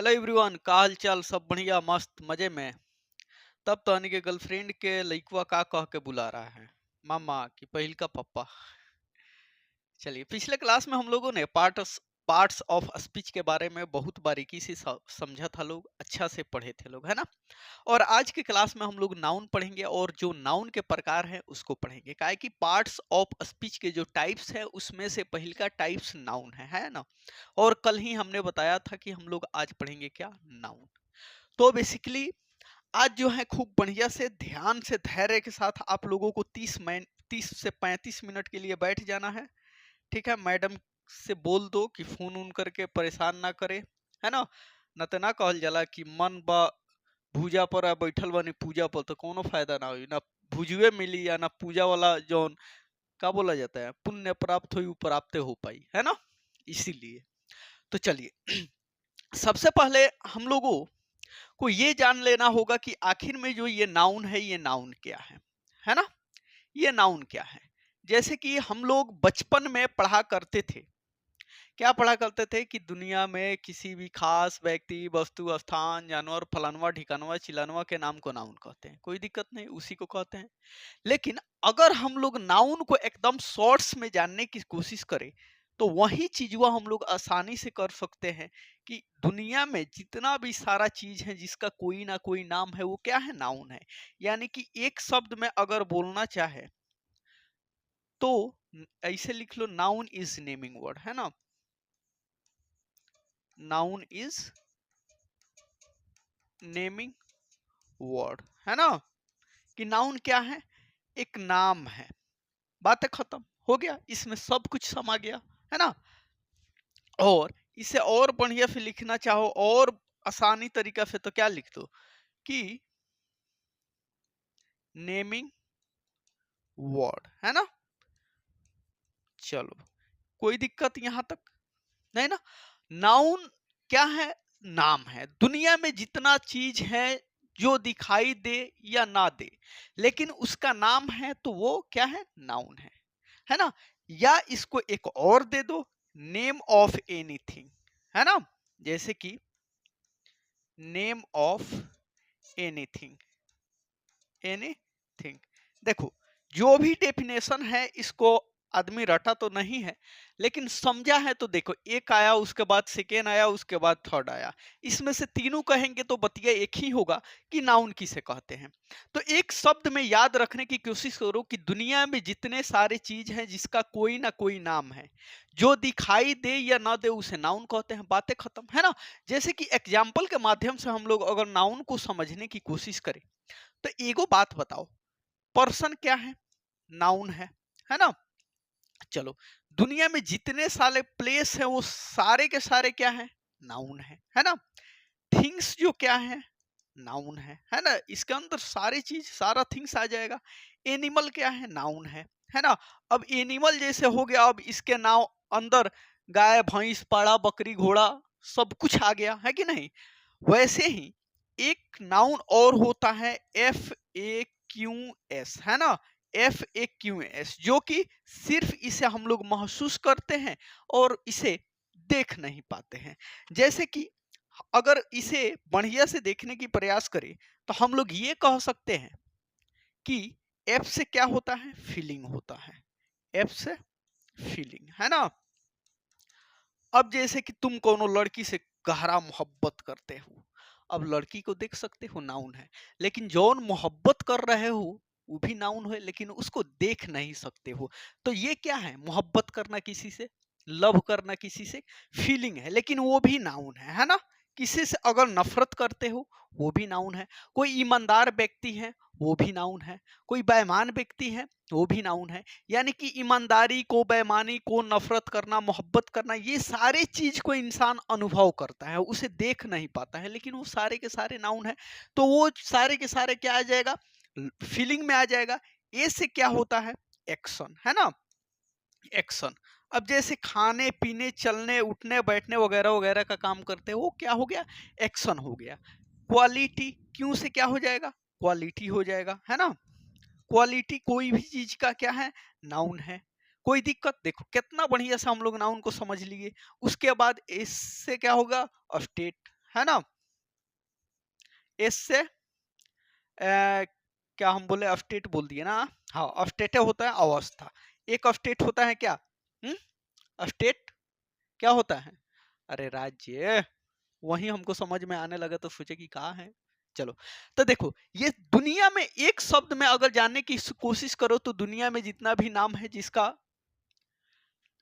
Hello everyone, का हाल चाल? सब बढ़िया, मस्त मजे में। तब तो के गर्लफ्रेंड के लइकवा का कह के बुला रहा है, मामा की पहिल का पप्पा। चलिए, पिछले क्लास में हम लोगों ने पार्ट्स ऑफ स्पीच के बारे में बहुत बारीकी से समझा था लोग, अच्छा से पढ़े थे लोग, है ना। और आज के क्लास में हम लोग नाउन पढ़ेंगे और जो नाउन के प्रकार हैं उसको पढ़ेंगे, काहे कि पार्ट्स ऑफ स्पीच के जो टाइप्स है उसमें से पहिल का टाइप्स नाउन है ना। और कल ही हमने बताया था कि हम लोग आज पढ़ेंगे क्या, नाउन। तो बेसिकली आज जो है खूब बढ़िया से ध्यान से धैर्य के साथ आप लोगों को 30 से 35 मिनट के लिए बैठ जाना है। ठीक है, मैडम से बोल दो कि फोन उन करके परेशान ना करे, है ना। न तो ना कहल जाला कि मन बा भूजा पर आ बैठल बनी पूजा पर, तो कोनो फायदा ना हुई, ना भुजुए मिली या ना पूजा वाला जौन का बोला जाता है पुण्य प्राप्त हुई प्राप्त हो पाई, है ना। इसीलिए तो चलिए सबसे पहले हम लोगों को ये जान लेना होगा कि आखिर में जो ये नाउन है, ये नाउन क्या है ना। ये नाउन क्या है? जैसे कि हम लोग बचपन में पढ़ा करते थे, क्या पढ़ा करते थे कि दुनिया में किसी भी खास व्यक्ति, वस्तु, स्थान, जानवर, फलानवा ढिकानवा चिलानवा के नाम को नाउन कहते हैं, कोई दिक्कत नहीं, उसी को कहते हैं। लेकिन अगर हम लोग नाउन को एकदम शॉर्ट्स में जानने की कोशिश करें तो वही चीज वह हम लोग आसानी से कर सकते हैं कि दुनिया में जितना भी सारा चीज है जिसका कोई ना कोई नाम है वो क्या है, नाउन है। यानी कि एक शब्द में अगर बोलना चाहे तो ऐसे लिख लो, नाउन इज नेमिंग वर्ड, है ना। नाउन इज नेमिंग वर्ड, है ना। कि नाउन क्या है? एक नाम है, बात है, खत्म हो गया, इसमें सब कुछ समा गया, है ना। और इसे और बढ़िया से लिखना चाहो और आसानी तरीका से तो क्या लिख दो कि नेमिंग वर्ड, है ना। चलो, कोई दिक्कत यहां तक नहीं ना। नाउन क्या है? नाम है। दुनिया में जितना चीज है जो दिखाई दे या ना दे लेकिन उसका नाम है तो वो क्या है, नाउन है ना। या इसको एक और दे दो, नेम ऑफ एनीथिंग, है ना। जैसे कि नेम ऑफ एनीथिंग, एनीथिंग। देखो, जो भी डेफिनेशन है इसको आदमी रटा तो नहीं है लेकिन समझा है। तो देखो, एक आया, उसके बाद सेकेंड आया, उसके बाद थर्ड आया, इसमें से तीनों कहेंगे तो बतिया एक ही होगा कि नाउन किसे कहते हैं। तो एक शब्द में याद रखने की कोशिश करो कि दुनिया में जितने सारे चीज हैं जिसका कोई ना कोई नाम है, जो दिखाई दे या ना दे उसे नाउन कहते हैं, बातें खत्म, है ना। जैसे कि एग्जाम्पल के माध्यम से हम लोग अगर नाउन को समझने की कोशिश करें तो एगो बात बताओ, पर्सन क्या है, नाउन है ना। चलो, दुनिया में जितने सारे प्लेस हैं वो सारे के सारे क्या है, नाउन है ना। थिंग्स जो क्या है, नाउन है ना। इसके अंदर सारी चीज, सारा थिंग्स आ जाएगा। एनिमल क्या है, नाउन है ना। अब एनिमल जैसे हो गया, अब इसके नाम अंदर गाय भैंस पाड़ा बकरी घोड़ा सब कुछ आ गया, है कि नहीं। वैसे ही एक नाउन और होता है, FAQS, है ना। FAQS, जो कि सिर्फ इसे हम लोग महसूस करते हैं और इसे देख नहीं पाते हैं। जैसे कि अगर इसे बढ़िया से देखने की प्रयास करें तो हम लोग ये कह सकते हैं कि F से क्या होता है, फीलिंग होता है। F से फीलिंग, है ना। अब जैसे कि तुम कोनो लड़की से गहरा मोहब्बत करते हो, अब लड़की को देख सकते हो, नाउन है। लेकिन जौन मोहब्बत कर रहे हो वो भी नाउन है लेकिन उसको देख नहीं सकते हो। तो ये क्या है, मोहब्बत करना किसी से, लव करना किसी से, फीलिंग है लेकिन वो भी नाउन है ना। किसी से अगर नफरत करते हो वो भी नाउन है। कोई ईमानदार व्यक्ति है वो भी नाउन है। कोई बेईमान व्यक्ति है वो भी नाउन है। यानी कि ईमानदारी को, बेईमानी को, नफरत करना, मोहब्बत करना, ये सारे चीज को इंसान अनुभव करता है, उसे देख नहीं पाता है लेकिन वो सारे के सारे नाउन है। तो वो सारे के सारे क्या आ जाएगा, फीलिंग में आ जाएगा। ए से क्या होता है, एक्शन, है ना, एक्शन। अब जैसे खाने पीने चलने उठने बैठने वगैरह वगैरह का काम करते हैं वो क्या हो गया, एक्शन हो गया। क्वालिटी, क्यों से क्या हो जाएगा, क्वालिटी हो जाएगा, है ना। क्वालिटी कोई भी चीज का क्या है, नाउन है। कोई दिक्कत, देखो कितना बढ़िया से हम लोग नाउन को समझ लिए। उसके बाद इससे क्या होगा, स्टेट, है ना। एस से क्या हम बोले, स्टेट बोल दिए ना। हाँ, स्टेट होता है अवस्था। एक स्टेट होता है क्या, स्टेट क्या होता है, अरे राज्य। वही हमको समझ में आने लगा तो सोचे कि कहाँ है। चलो, तो देखो, ये दुनिया में एक शब्द में अगर जानने की कोशिश करो तो दुनिया में जितना भी नाम है जिसका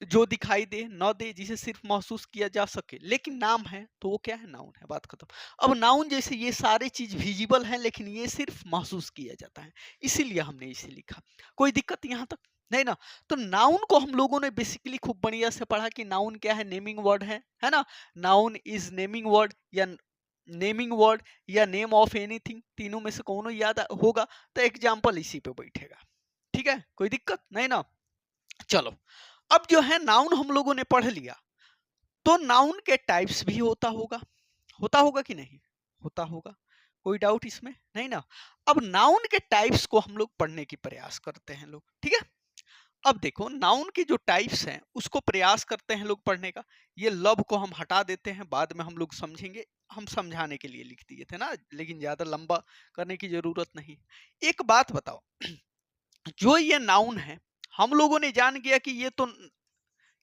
जो दिखाई दे न दे, जिसे सिर्फ महसूस किया जा सके, लेकिन नाम है तो वो क्या है, नाउन है, बात खत्म। अब नाउन जैसे ये सारी चीज विजिबल है लेकिन ये सिर्फ महसूस किया जाता है, इसीलिए हमने इसे लिखा। कोई दिक्कत यहाँ तक नहीं ना। तो नाउन को हम लोगों ने बेसिकली खूब बढ़िया से पढ़ा कि नाउन क्या है, नेमिंग वर्ड है ना। नाउन इज नेमिंग वर्ड या नेमिंग वर्ड या नेम ऑफ एनीथिंग, तीनों में से कौन याद होगा तो एग्जाम्पल इसी पे बैठेगा। ठीक है, कोई दिक्कत नहीं ना। चलो, अब जो है नाउन हम लोगों ने पढ़ लिया, तो नाउन के टाइप्स भी होता होगा कि नहीं, होता होगा, कोई डाउट इसमें नहीं ना। अब नाउन के टाइप्स को हम लोग पढ़ने की प्रयास करते हैं लोग, ठीक है। अब देखो, नाउन के जो टाइप्स हैं उसको प्रयास करते हैं लोग पढ़ने का। ये लब को हम हटा देते हैं, बाद में हम लोग समझेंगे, हम समझाने के लिए लिख दिए थे ना, लेकिन ज्यादा लंबा करने की जरूरत नहीं। एक बात बताओ, जो ये नाउन है हम लोगों ने जान गया कि ये तो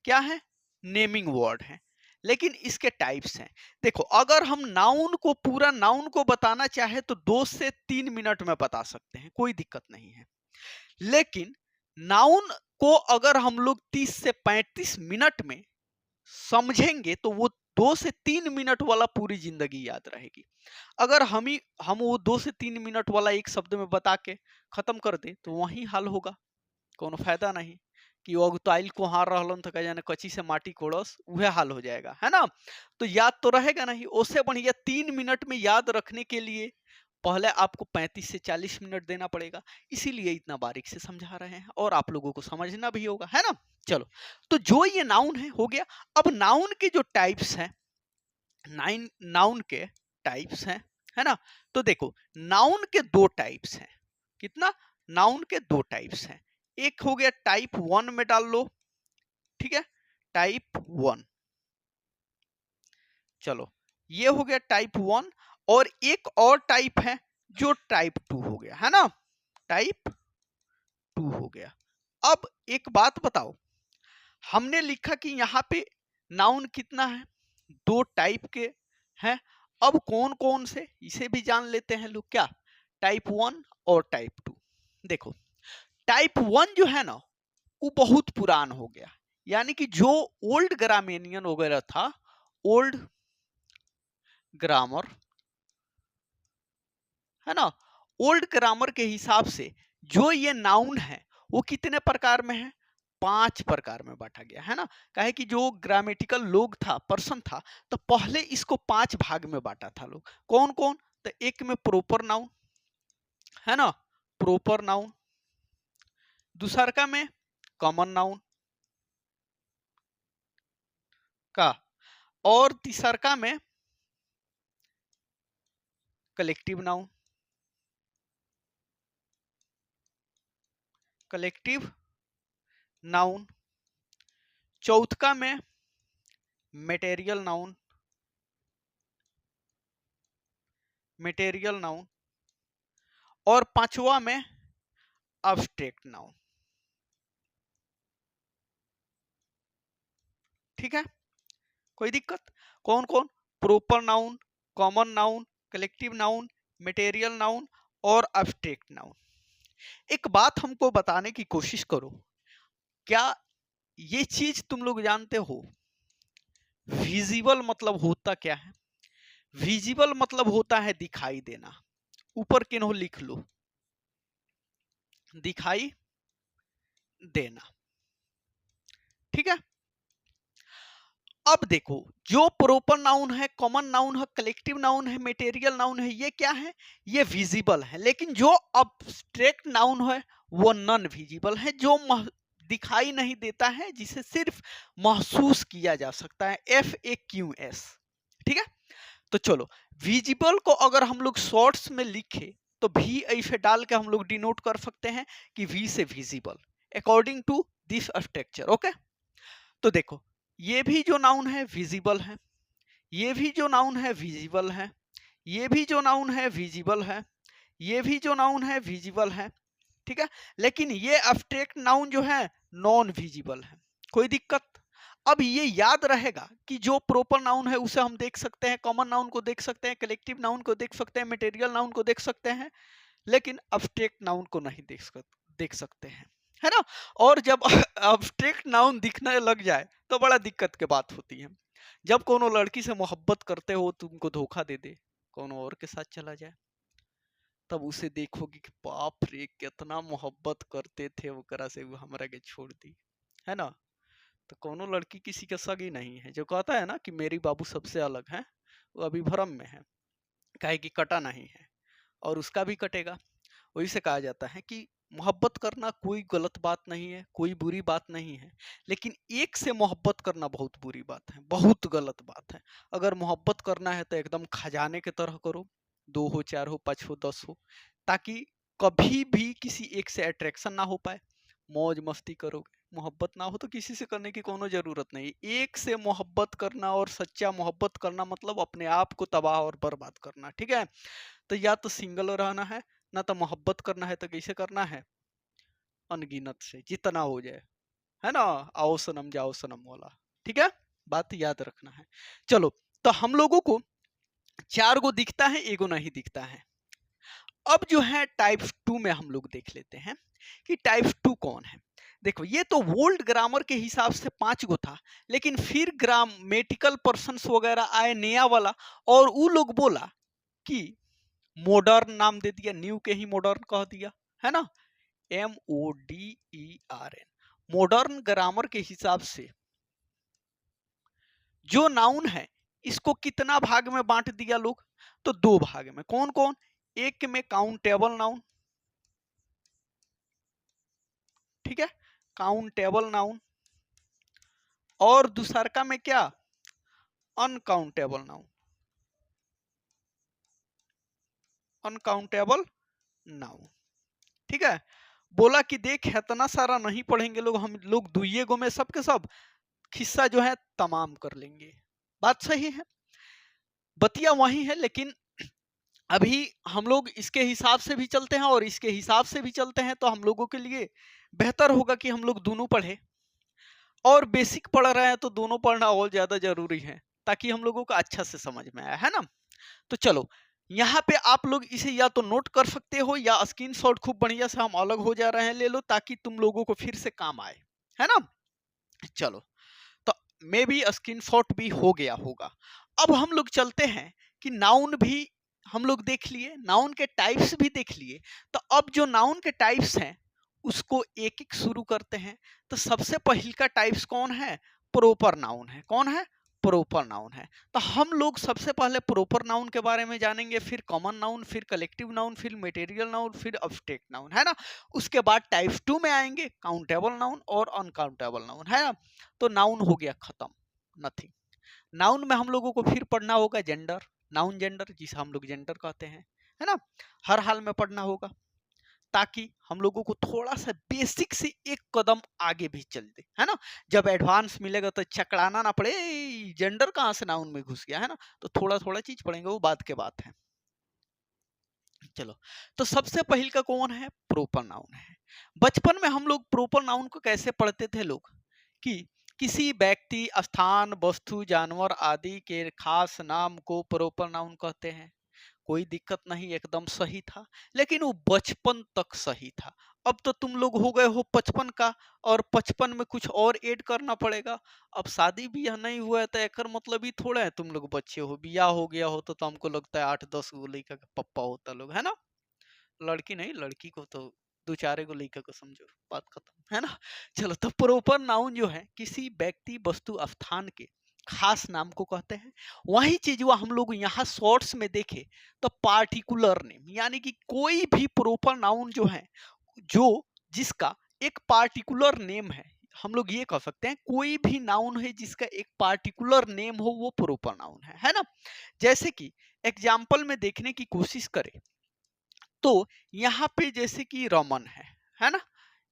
क्या है, नेमिंग वर्ड है, लेकिन इसके टाइप्स हैं। देखो, अगर हम नाउन को, पूरा नाउन को बताना चाहे तो 2 से 3 मिनट में बता सकते हैं, कोई दिक्कत नहीं है। लेकिन नाउन को अगर हम लोग 30 से 35 मिनट में समझेंगे तो वो 2 से 3 मिनट वाला पूरी जिंदगी याद रहेगी। अगर हम वो 2 से 3 मिनट वाला एक शब्द में बता के खत्म कर दे तो वही हाल होगा, कोनो फायदा नहीं। कि वो अगुताइल कुहार रहलन तो कह जाने कच्ची से माटी कोड़स, वह हाल हो जाएगा, है ना। तो याद तो रहेगा नहीं। उससे बढ़िया 3 मिनट में याद रखने के लिए पहले आपको 35 से 40 मिनट देना पड़ेगा, इसीलिए इतना बारीक से समझा रहे हैं और आप लोगों को समझना भी होगा, है ना। चलो, तो जो ये नाउन है हो गया। अब नाउन के जो टाइप्स हैं, नाउन के टाइप्स हैं, है ना। तो देखो, नाउन के दो टाइप्स हैं। कितना, नाउन के दो टाइप्स हैं। एक हो गया टाइप 1 में डाल लो, ठीक है, टाइप 1। चलो, ये हो गया टाइप 1। और एक और टाइप है जो टाइप 2 हो गया, है ना, टाइप 2 हो गया। अब एक बात बताओ, हमने लिखा कि यहाँ पे नाउन कितना है, दो टाइप के हैं। अब कौन कौन से, इसे भी जान लेते हैं लोग, क्या, टाइप 1 और टाइप 2। देखो, टाइप 1 जो है ना वो बहुत पुरान हो गया, यानी कि जो ओल्ड ग्रामेनियन वगैरह था, ओल्ड ग्रामर, है ना, ओल्ड ग्रामर के हिसाब से जो ये नाउन है वो कितने प्रकार में है, 5 प्रकार में बांटा गया, है ना। काहे कि जो ग्रामेटिकल लोग था, पर्सन था, तो पहले इसको 5 भाग में बांटा था लोग। कौन कौन, तो एक में प्रॉपर नाउन, है ना, प्रॉपर नाउन। दूसर का में कॉमन नाउन का, और तीसर का में कलेक्टिव नाउन, कलेक्टिव नाउन। चौथका में मटेरियल नाउन, मटेरियल नाउन। और पांचवा में अब्स्ट्रैक्ट नाउन। ठीक है, कोई दिक्कत, कौन कौन, proper noun, common noun, collective noun, material noun और अब्स्ट्रैक्ट नाउन। एक बात हमको बताने की कोशिश करो, क्या ये चीज तुम लोग जानते हो, विजिबल मतलब होता क्या है। विजिबल मतलब होता है दिखाई देना, ऊपर किन्हों लिख लो, दिखाई देना, ठीक है। अब देखो, जो प्रॉपर नाउन है, कॉमन नाउन है, कलेक्टिव नाउन है, मटेरियल नाउन है, ये क्या है, ये विजिबल है। लेकिन जो अब्स्ट्रैक्ट नाउन है वो नॉन विजिबल है, जो दिखाई नहीं देता है, जिसे सिर्फ महसूस किया जा सकता है, FAQS, ठीक है। तो चलो, विजिबल को अगर हम लोग शॉर्ट्स में लिखे तो भी ऐसे डाल के हम लोग डिनोट कर सकते हैं कि वी से visible according to this structure, okay. तो देखो, ये भी जो नाउन है विजिबल है, ये भी जो नाउन है विजिबल है, ये भी जो नाउन है विजिबल है, ये भी जो नाउन है विजिबल है, ठीक है। लेकिन ये एब्स्ट्रैक्ट नाउन जो है नॉन विजिबल है। कोई दिक्कत? अब ये याद रहेगा कि जो प्रॉपर नाउन है उसे हम देख सकते हैं, कॉमन नाउन को देख सकते हैं, कलेक्टिव नाउन को देख सकते हैं, मटेरियल नाउन को देख सकते हैं, लेकिन एब्स्ट्रैक्ट नाउन को नहीं देख सकते हैं, है ना। और जब एब्स्ट्रैक्ट नाउन दिखने लग जाए तो बड़ा दिक्कत की बात होती है। जब कोनो लड़की से मोहब्बत करते हो, तुमको धोखा दे दे, कोनो और के साथ चला जाए, तब उसे देखोगे कि बाप रे कितना मोहब्बत करते थे ओकरा से, वो हमरा के छोड़ दी, है ना। तो कोनो लड़की किसी का सगी नहीं है। जो कहता है ना कि मेरी बाबू सबसे अलग है, वो अभी भ्रम में है, काहे कि कटा नहीं है और उसका भी कटेगा। वही से कहा जाता है कि मोहब्बत करना कोई गलत बात नहीं है, कोई बुरी बात नहीं है, लेकिन एक से मोहब्बत करना बहुत बुरी बात है, बहुत गलत बात है। अगर मोहब्बत करना है तो एकदम खजाने की तरह करो, 2 हो, 4 हो, 5 हो, 10 हो, ताकि कभी भी किसी एक से अट्रैक्शन ना हो पाए। मौज मस्ती करोगे, मोहब्बत ना हो तो किसी से करने की कोनो जरूरत नहीं। एक से मोहब्बत करना और सच्चा मोहब्बत करना मतलब अपने आप को तबाह और बर्बाद करना, ठीक है। तो या तो सिंगल रहना है, ना तो मोहब्बत करना है, तो कैसे करना है? अनगिनत से, जितना हो जाए, है ना। आओ सनम जाओ सनम वाला, ठीक है। बात याद रखना है। चलो, तो हम लोगों को 4 गो दिखता है, एगो नहीं दिखता है। अब जो है टाइप 2 में हम लोग देख लेते हैं कि टाइप 2 कौन है। देखो, ये तो वर्ल्ड ग्रामर के हिसाब से 5 गो था, लेकिन फिर ग्रामेटिकल पर्सन्स वगैरह आए नया वाला, और वो लोग बोला कि मॉडर्न नाम दे दिया, न्यू के ही मॉडर्न कह दिया, है ना। MODERN, मॉडर्न ग्रामर के हिसाब से जो नाउन है इसको कितना भाग में बांट दिया लोग? तो 2 भाग में। कौन कौन? एक में काउंटेबल नाउन, ठीक है, काउंटेबल नाउन, और दूसरा में क्या? अनकाउंटेबल नाउन, अनकाउंटेबल नाउन, ठीक है। बोला कि देख इतना सारा नहीं पढ़ेंगे लोग, हम लोग दुइये गो में सबके सब खिस्सा जो है तमाम कर लेंगे। बात सही है, बतिया वही है, लेकिन अभी हम लोग इसके हिसाब से भी चलते हैं और इसके हिसाब से भी चलते हैं, तो हम लोगों के लिए बेहतर होगा कि हम लोग दोनों पढ़े। और बेसिक पढ़ रहे हैं तो दोनों पढ़ना और ज्यादा जरूरी है, ताकि हम लोगों को अच्छा से समझ में आए, है ना। तो चलो, यहाँ पे आप लोग इसे या तो नोट कर सकते हो, या स्क्रीनशॉट खूब बढ़िया से हम अलग हो जा रहे हैं ले लो, ताकि तुम लोगों को फिर से काम आए, है ना। चलो, तो मे भी स्क्रीनशॉट भी हो गया होगा। अब हम लोग चलते हैं कि नाउन भी हम लोग देख लिए, नाउन के टाइप्स भी देख लिए। तो अब जो नाउन के टाइप्स हैं उसको एक एक शुरू करते हैं। तो सबसे पहले का टाइप्स कौन है? प्रॉपर नाउन है। कौन है? प्रॉपर नाउन है। तो हम लोग सबसे पहले प्रॉपर नाउन के बारे में जानेंगे, फिर कॉमन नाउन, फिर कलेक्टिव नाउन, फिर मटेरियल नाउन, फिर अब्स्ट्रैक्ट नाउन, है ना। उसके बाद टाइप 2 में आएंगे काउंटेबल नाउन और अनकाउंटेबल नाउन, है ना। तो नाउन हो गया खत्म, नथिंग। नाउन में हम लोगों को फिर पढ़ना होगा जेंडर, नाउन जेंडर, जिसे हम लोग जेंडर कहते हैं, है ना। हर हाल में पढ़ना होगा, ताकि हम लोगों को थोड़ा सा बेसिक से एक कदम आगे भी चल दे, है ना। जब एडवांस मिलेगा तो चकड़ाना ना पड़े, जेंडर कहाँ से नाउन में घुस गया, है ना। तो थोड़ा थोड़ा चीज पढ़ेंगे, वो बात के बात है। चलो, तो सबसे पहले का कौन है? प्रॉपर नाउन है। बचपन में हम लोग प्रॉपर नाउन को कैसे पढ़ते थे लोग? कि किसी व्यक्ति, स्थान, वस्तु, जानवर आदि के खास नाम को प्रॉपर नाउन कहते हैं। कोई दिक्कत नहीं, एकदम सही था, लेकिन वो बचपन तक सही था। अब तो तुम लोग हो गए हो 55 का, और 55 में कुछ और ऐड करना पड़ेगा। अब शादी ब्याह नहीं हुआ है तो एकर मतलब ही थोड़ा है तुम लोग बच्चे हो। ब्याह हो गया हो तो हमको लगता है 8-10 गो लड़का का पप्पा होता लोग, है ना। लड़की नहीं, लड़की को तो 2-4 गो लड़का को समझो, बात खत्म, है ना। चलो, तो प्रॉपर नाउन जो है किसी व्यक्ति, वस्तु, स्थान के खास नाम को कहते हैं। वही चीज वो हम लोग यहाँ शॉर्ट्स में देखे तो पार्टिकुलर नेम, यानी कि कोई भी प्रॉपर नाउन जो है, जो जिसका एक पार्टिकुलर नेम है, हम लोग ये कह सकते हैं कोई भी नाउन है जिसका एक पार्टिकुलर नेम हो, वो प्रॉपर नाउन है ना। जैसे कि एग्जाम्पल में देखने की कोशिश करें तो यहाँ पे जैसे कि रमन है ना।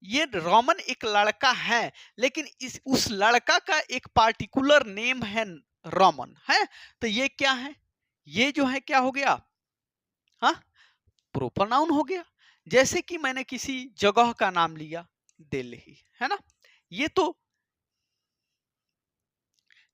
ये रमन एक लड़का है, लेकिन इस उस लड़का का एक पार्टिकुलर नेम है रमन है। तो ये क्या है, ये जो है क्या हो गया, हाँ, प्रॉपर नाउन हो गया। जैसे कि मैंने किसी जगह का नाम लिया, दिल्ली, है ना, ये तो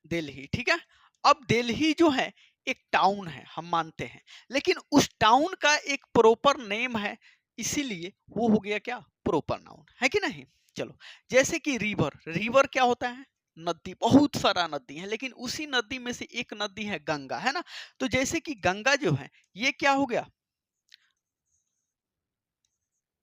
दिल्ली, ठीक है। अब दिल्ली जो है एक टाउन है, हम मानते हैं, लेकिन उस टाउन का एक प्रॉपर नेम है, इसीलिए वो हो गया क्या, प्रॉपर नाउन, है कि नहीं। चलो, जैसे कि रिवर, रिवर क्या होता है, नदी, बहुत सारा नदी है, लेकिन उसी नदी में से एक नदी है गंगा, है ना। तो जैसे कि गंगा जो है ये क्या हो गया,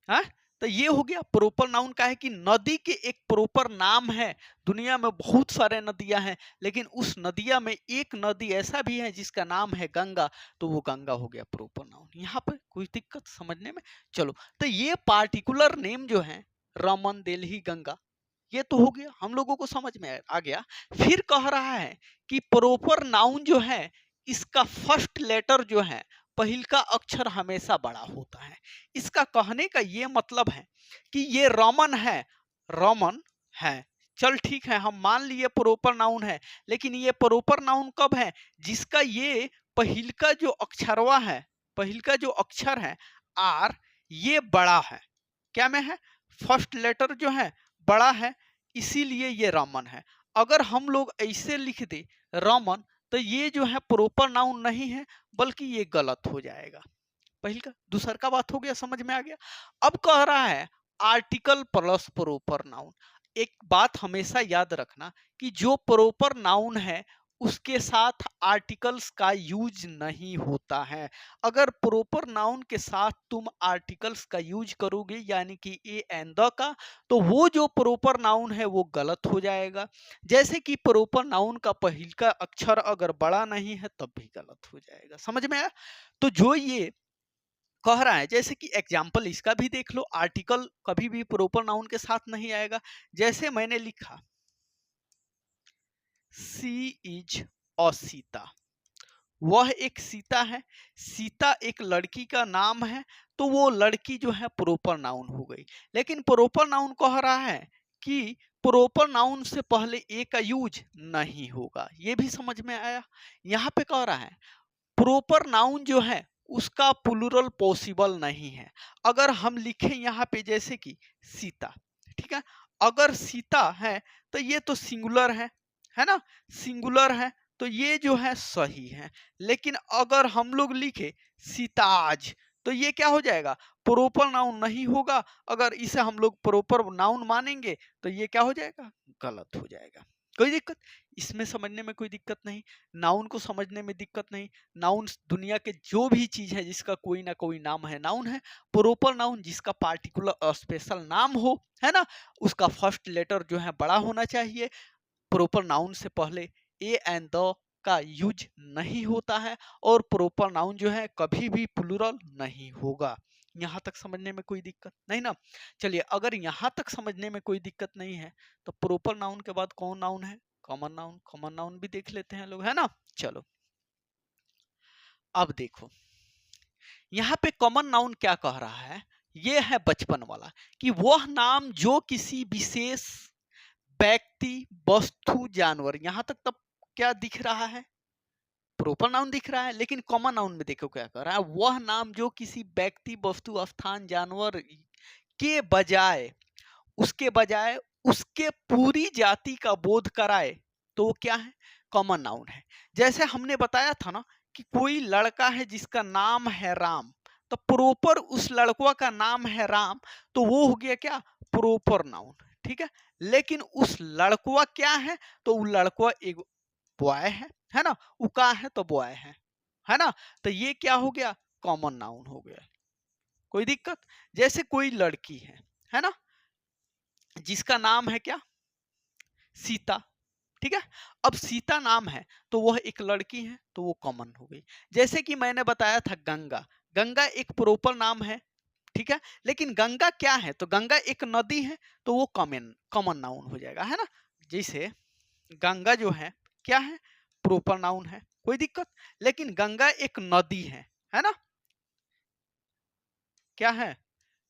हाँ, तो ये हो गया प्रॉपर नाउन का है कि नदी के एक प्रॉपर नाम है। दुनिया में बहुत सारे नदियां हैं, लेकिन उस नदिया में एक नदी ऐसा भी है जिसका नाम है गंगा, तो वो गंगा हो गया प्रॉपर नाउन। यहाँ पे कोई दिक्कत समझने में। चलो, तो ये पार्टिकुलर नेम जो है, रमन, दिल्ली, गंगा, ये तो हो गया, हम लोगों को समझ में आ गया। फिर कह रहा है कि प्रॉपर नाउन जो है, इसका फर्स्ट लेटर जो है, पहिल का अक्षर हमेशा बड़ा होता है। इसका कहने का ये मतलब है कि ये रमन है, रमन है, चल ठीक है, हम मान लिए प्रॉपर नाउन है, लेकिन ये प्रॉपर नाउन कब है, जिसका ये पहिल का जो अक्षरवा है, पहिल का जो अक्षर है आर, ये बड़ा है, क्या में है, फर्स्ट लेटर जो है बड़ा है, इसीलिए ये रमन है। अगर हम लोग ऐसे लिख दे रमन, तो ये जो है प्रॉपर नाउन नहीं है, बल्कि ये गलत हो जाएगा। पहल का दूसर का बात हो गया, समझ में आ गया। अब कह रहा है आर्टिकल प्लस प्रॉपर नाउन। एक बात हमेशा याद रखना कि जो प्रॉपर नाउन है उसके साथ आर्टिकल्स का यूज नहीं होता है। अगर प्रॉपर नाउन के साथ तुम आर्टिकल्स का यूज करोगे, यानी कि ए एंड द का, तो वो जो प्रॉपर नाउन है वो गलत हो जाएगा। जैसे कि प्रॉपर नाउन का पहिल का अक्षर अगर बड़ा नहीं है तब भी गलत हो जाएगा, समझ में आया। तो जो ये कह रहा है, जैसे कि एग्जाम्पल इसका भी देख लो, आर्टिकल कभी भी प्रॉपर नाउन के साथ नहीं आएगा। जैसे मैंने लिखा सी इज अ सीता, वह एक सीता है, सीता एक लड़की का नाम है, तो वो लड़की जो है प्रॉपर नाउन हो गई। लेकिन प्रॉपर नाउन कह रहा है कि प्रॉपर नाउन से पहले ए का यूज नहीं होगा, ये भी समझ में आया। यहाँ पे कह रहा है प्रॉपर नाउन जो है उसका प्लूरल पॉसिबल नहीं है। अगर हम लिखें यहाँ पे जैसे कि सीता, ठीक है, अगर सीता है तो ये तो सिंगुलर है ना, सिंगुलर है, तो ये जो है सही है। लेकिन अगर हम लोग लिखे सीताज, तो ये क्या हो जाएगा, प्रॉपर नाउन नहीं होगा। अगर इसे हम लोग प्रॉपर नाउन मानेंगे तो ये क्या हो जाएगा, गलत हो जाएगा। कोई दिक्कत इसमें, समझने में कोई दिक्कत नहीं, नाउन को समझने में दिक्कत नहीं। नाउन दुनिया के जो भी चीज है जिसका कोई ना कोई नाम है, नाउन है। प्रॉपर नाउन जिसका पार्टिकुलर स्पेशल नाम हो, है ना, उसका फर्स्ट लेटर जो है बड़ा होना चाहिए। प्रॉपर नाउन से पहले ए एंड द का यूज नहीं होता है, और प्रॉपर नाउन जो है कभी भी प्लूरल नहीं होगा। यहाँ तक समझने में कोई दिक्कत नहीं ना। चलिए, अगर यहाँ तक समझने में कोई दिक्कत नहीं है, तो प्रॉपर नाउन के बाद कौन नाउन है, कॉमन नाउन। कॉमन नाउन भी देख लेते हैं लोग, है ना। चलो, अब देखो यहाँ पे कॉमन नाउन क्या कह रहा है, ये है बचपन वाला, कि वह नाम जो किसी विशेष व्यक्ति, वस्तु, जानवर, यहां तक तब क्या दिख रहा है, प्रॉपर नाउन दिख रहा है। लेकिन कॉमन नाउन में देखो क्या कर रहा है, वह नाम जो किसी व्यक्ति, वस्तु, स्थान, जानवर के बजाय, उसके बजाय उसके पूरी जाति का बोध कराए, तो वो क्या है, कॉमन नाउन है। जैसे हमने बताया था ना कि कोई लड़का है जिसका नाम है राम, तो प्रॉपर उस लड़का का नाम है राम, तो वो हो गया क्या, प्रॉपर नाउन, ठीक है। लेकिन उस लड़का क्या है, तो वो लड़का एक बॉय है ना, उका है तो बॉय है ना, तो ये क्या हो गया, कॉमन नाउन हो गया। कोई दिक्कत। जैसे कोई लड़की है ना, जिसका नाम है क्या, सीता, ठीक है। अब सीता नाम है तो वह एक लड़की है, तो वो कॉमन हो गई। जैसे कि मैंने बताया था गंगा, गंगा एक प्रॉपर नाम है, ठीक है। लेकिन गंगा क्या है, तो गंगा एक नदी है, तो वो कॉमन कॉमन नाउन हो जाएगा, है ना। जैसे गंगा जो है क्या है, प्रॉपर नाउन है, कोई दिक्कत। लेकिन गंगा एक नदी है ना, क्या है,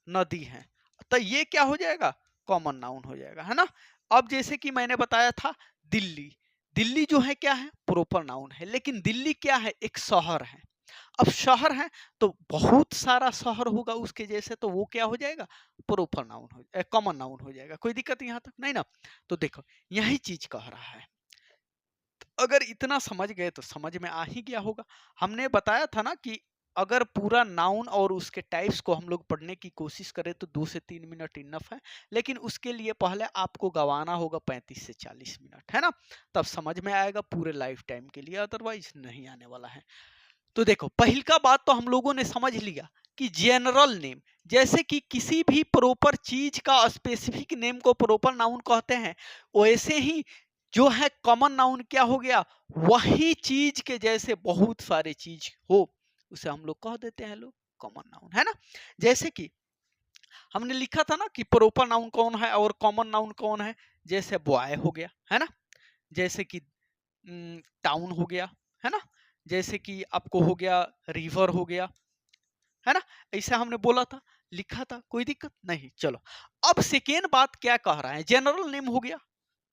नदी है, तो ये क्या हो जाएगा, कॉमन नाउन हो जाएगा, है ना। अब जैसे कि मैंने बताया था दिल्ली, दिल्ली जो है क्या है, प्रॉपर नाउन है, लेकिन दिल्ली क्या है, एक शहर है। अब शहर है तो बहुत सारा शहर होगा उसके जैसे, तो वो क्या हो जाएगा, प्रॉपर नाउन हो, कॉमन नाउन हो जाएगा। कोई दिक्कत यहाँ तक नहीं ना। तो देखो यही चीज कह रहा है, अगर इतना समझ गए तो समझ में आ ही गया होगा। हमने बताया था ना कि अगर पूरा नाउन और उसके टाइप्स को हम लोग पढ़ने की कोशिश करें तो 2 से 3 मिनट इनफ है, लेकिन उसके लिए पहले आपको गवाना होगा 35 से 40 मिनट, है ना। तब समझ में आएगा पूरे लाइफ टाइम के लिए, अदरवाइज नहीं आने वाला है। तो देखो पहल का बात तो हम लोगों ने समझ लिया कि जनरल नेम, जैसे कि किसी भी प्रॉपर चीज का स्पेसिफिक नेम को प्रॉपर नाउन कहते हैं, वैसे ही जो है कॉमन नाउन क्या हो गया, वही चीज के जैसे बहुत सारे चीज हो उसे हम लोग कह देते हैं लोग कॉमन नाउन, है ना। जैसे कि हमने लिखा था ना कि प्रॉपर नाउन कौन है और कॉमन नाउन कौन है, जैसे बॉय हो गया, है ना, जैसे कि टाउन हो गया, है ना, जैसे कि आपको हो गया रिवर हो गया, है ना। ऐसा हमने बोला था, लिखा था, कोई दिक्कत नहीं। चलो अब सेकेंड बात क्या कह रहा है, जनरल नेम हो गया।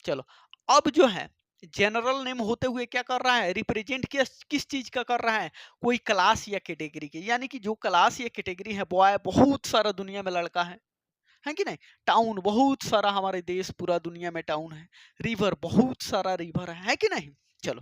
चलो अब जो है जनरल नेम होते हुए क्या कर रहा है, रिप्रेजेंट किस चीज का कर रहा है, कोई क्लास या कैटेगरी के, यानी कि जो क्लास या कैटेगरी है, बॉय बहुत सारा दुनिया में लड़का है कि नहीं, टाउन बहुत सारा हमारे देश पूरा दुनिया में टाउन है, रिवर बहुत सारा रिवर है कि नहीं। चलो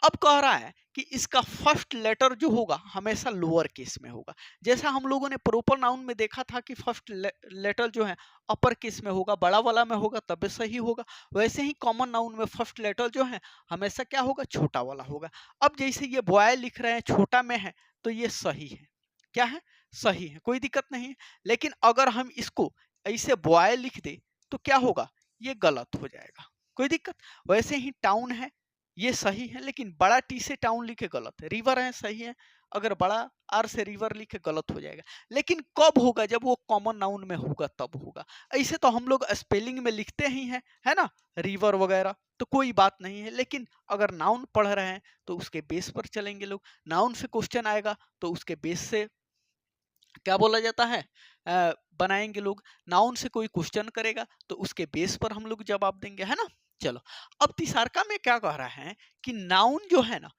अब कह रहा है कि इसका फर्स्ट लेटर जो होगा हमेशा लोअर केस में होगा। जैसा हम लोगों ने प्रॉपर नाउन में देखा था कि फर्स्ट लेटर जो है अपर केस में होगा, बड़ा वाला में होगा तब सही होगा, वैसे ही कॉमन नाउन में फर्स्ट लेटर जो है हमेशा क्या होगा, छोटा वाला होगा। अब जैसे ये बॉय लिख रहे हैं छोटा में है तो ये सही है, क्या है, सही है, कोई दिक्कत नहीं है। लेकिन अगर हम इसको ऐसे बॉय लिख दे तो क्या होगा, ये गलत हो जाएगा, कोई दिक्कत। वैसे ही टाउन है ये सही है, लेकिन बड़ा टी से टाउन लिखे गलत है, रिवर है सही है, अगर बड़ा आर से रिवर लिखे गलत हो जाएगा। लेकिन कब होगा, जब वो कॉमन नाउन में होगा तब होगा। ऐसे तो हम लोग स्पेलिंग में लिखते ही हैं, है ना, रिवर वगैरह, तो कोई बात नहीं है। लेकिन अगर नाउन पढ़ रहे हैं तो उसके बेस पर चलेंगे लोग, नाउन से क्वेश्चन आएगा तो उसके बेस से क्या बोला जाता है, बनाएंगे लोग। नाउन से कोई क्वेश्चन करेगा तो उसके बेस पर हम लोग जवाब देंगे, है ना। चलो अब तीसरका में क्या कह रहा है कि नाउन जो है ना,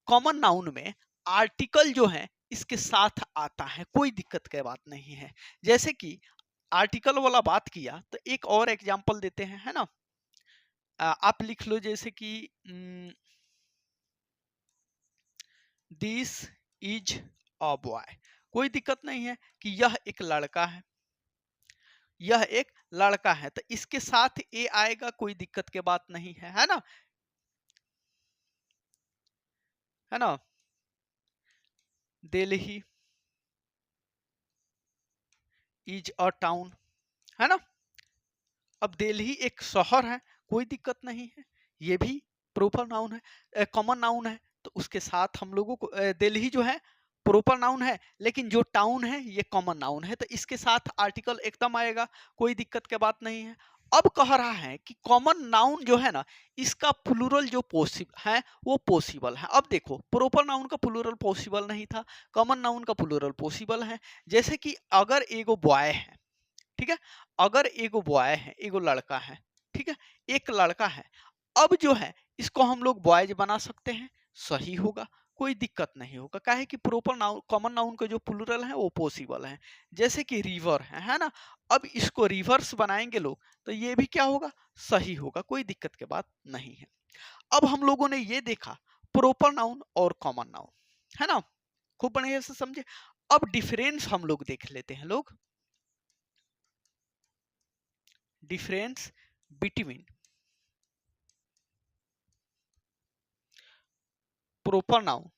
कॉमन नाउन में आर्टिकल जो है इसके साथ आता है, कोई दिक्कत की बात नहीं है। जैसे कि आर्टिकल वाला बात किया तो एक और एग्जांपल देते हैं, है ना। आप लिख लो जैसे कि दिस इज अ बॉय, कोई दिक्कत नहीं है कि यह एक लड़का है, यह एक लड़का है, तो इसके साथ ए आएगा, कोई दिक्कत की बात नहीं है ना, है ना। दिल्ली इज अ टाउन, है ना। अब दिल्ली एक शहर है, कोई दिक्कत नहीं है, ये भी प्रॉपर नाउन है, कॉमन नाउन है, तो उसके साथ हम लोगों को दिल्ली जो है प्रॉपर नाउन है, लेकिन जो टाउन है ये कॉमन नाउन है, तो इसके साथ आर्टिकल एकदम आएगा, कोई दिक्कत की बात नहीं है। अब कह रहा है कि कॉमन नाउन जो है ना, इसका प्लूरल जो पॉसिबल है वो पॉसिबल है। अब देखो प्रॉपर नाउन का प्लूरल पॉसिबल नहीं था, कॉमन नाउन का प्लूरल पॉसिबल है। जैसे कि अगर एगो बॉय है, ठीक है, अगर एगो बॉय है, एगो लड़का है, ठीक है, एक लड़का है, अब जो है इसको हम लोग बॉयज बना सकते हैं, सही होगा, कोई दिक्कत नहीं होगा, काहे कि प्रॉपर नाउन कॉमन नाउन का जो प्लूरल है वो पॉसिबल है। जैसे कि रिवर है ना, अब इसको रिवर्स बनाएंगे लोग तो ये भी क्या होगा, सही होगा, कोई दिक्कत की बात नहीं है। अब हम लोगों ने ये देखा प्रॉपर नाउन और कॉमन नाउन, है ना, खूब बढ़िया से समझे। अब डिफरेंस हम लोग देख लेते हैं लोग, difference between proper noun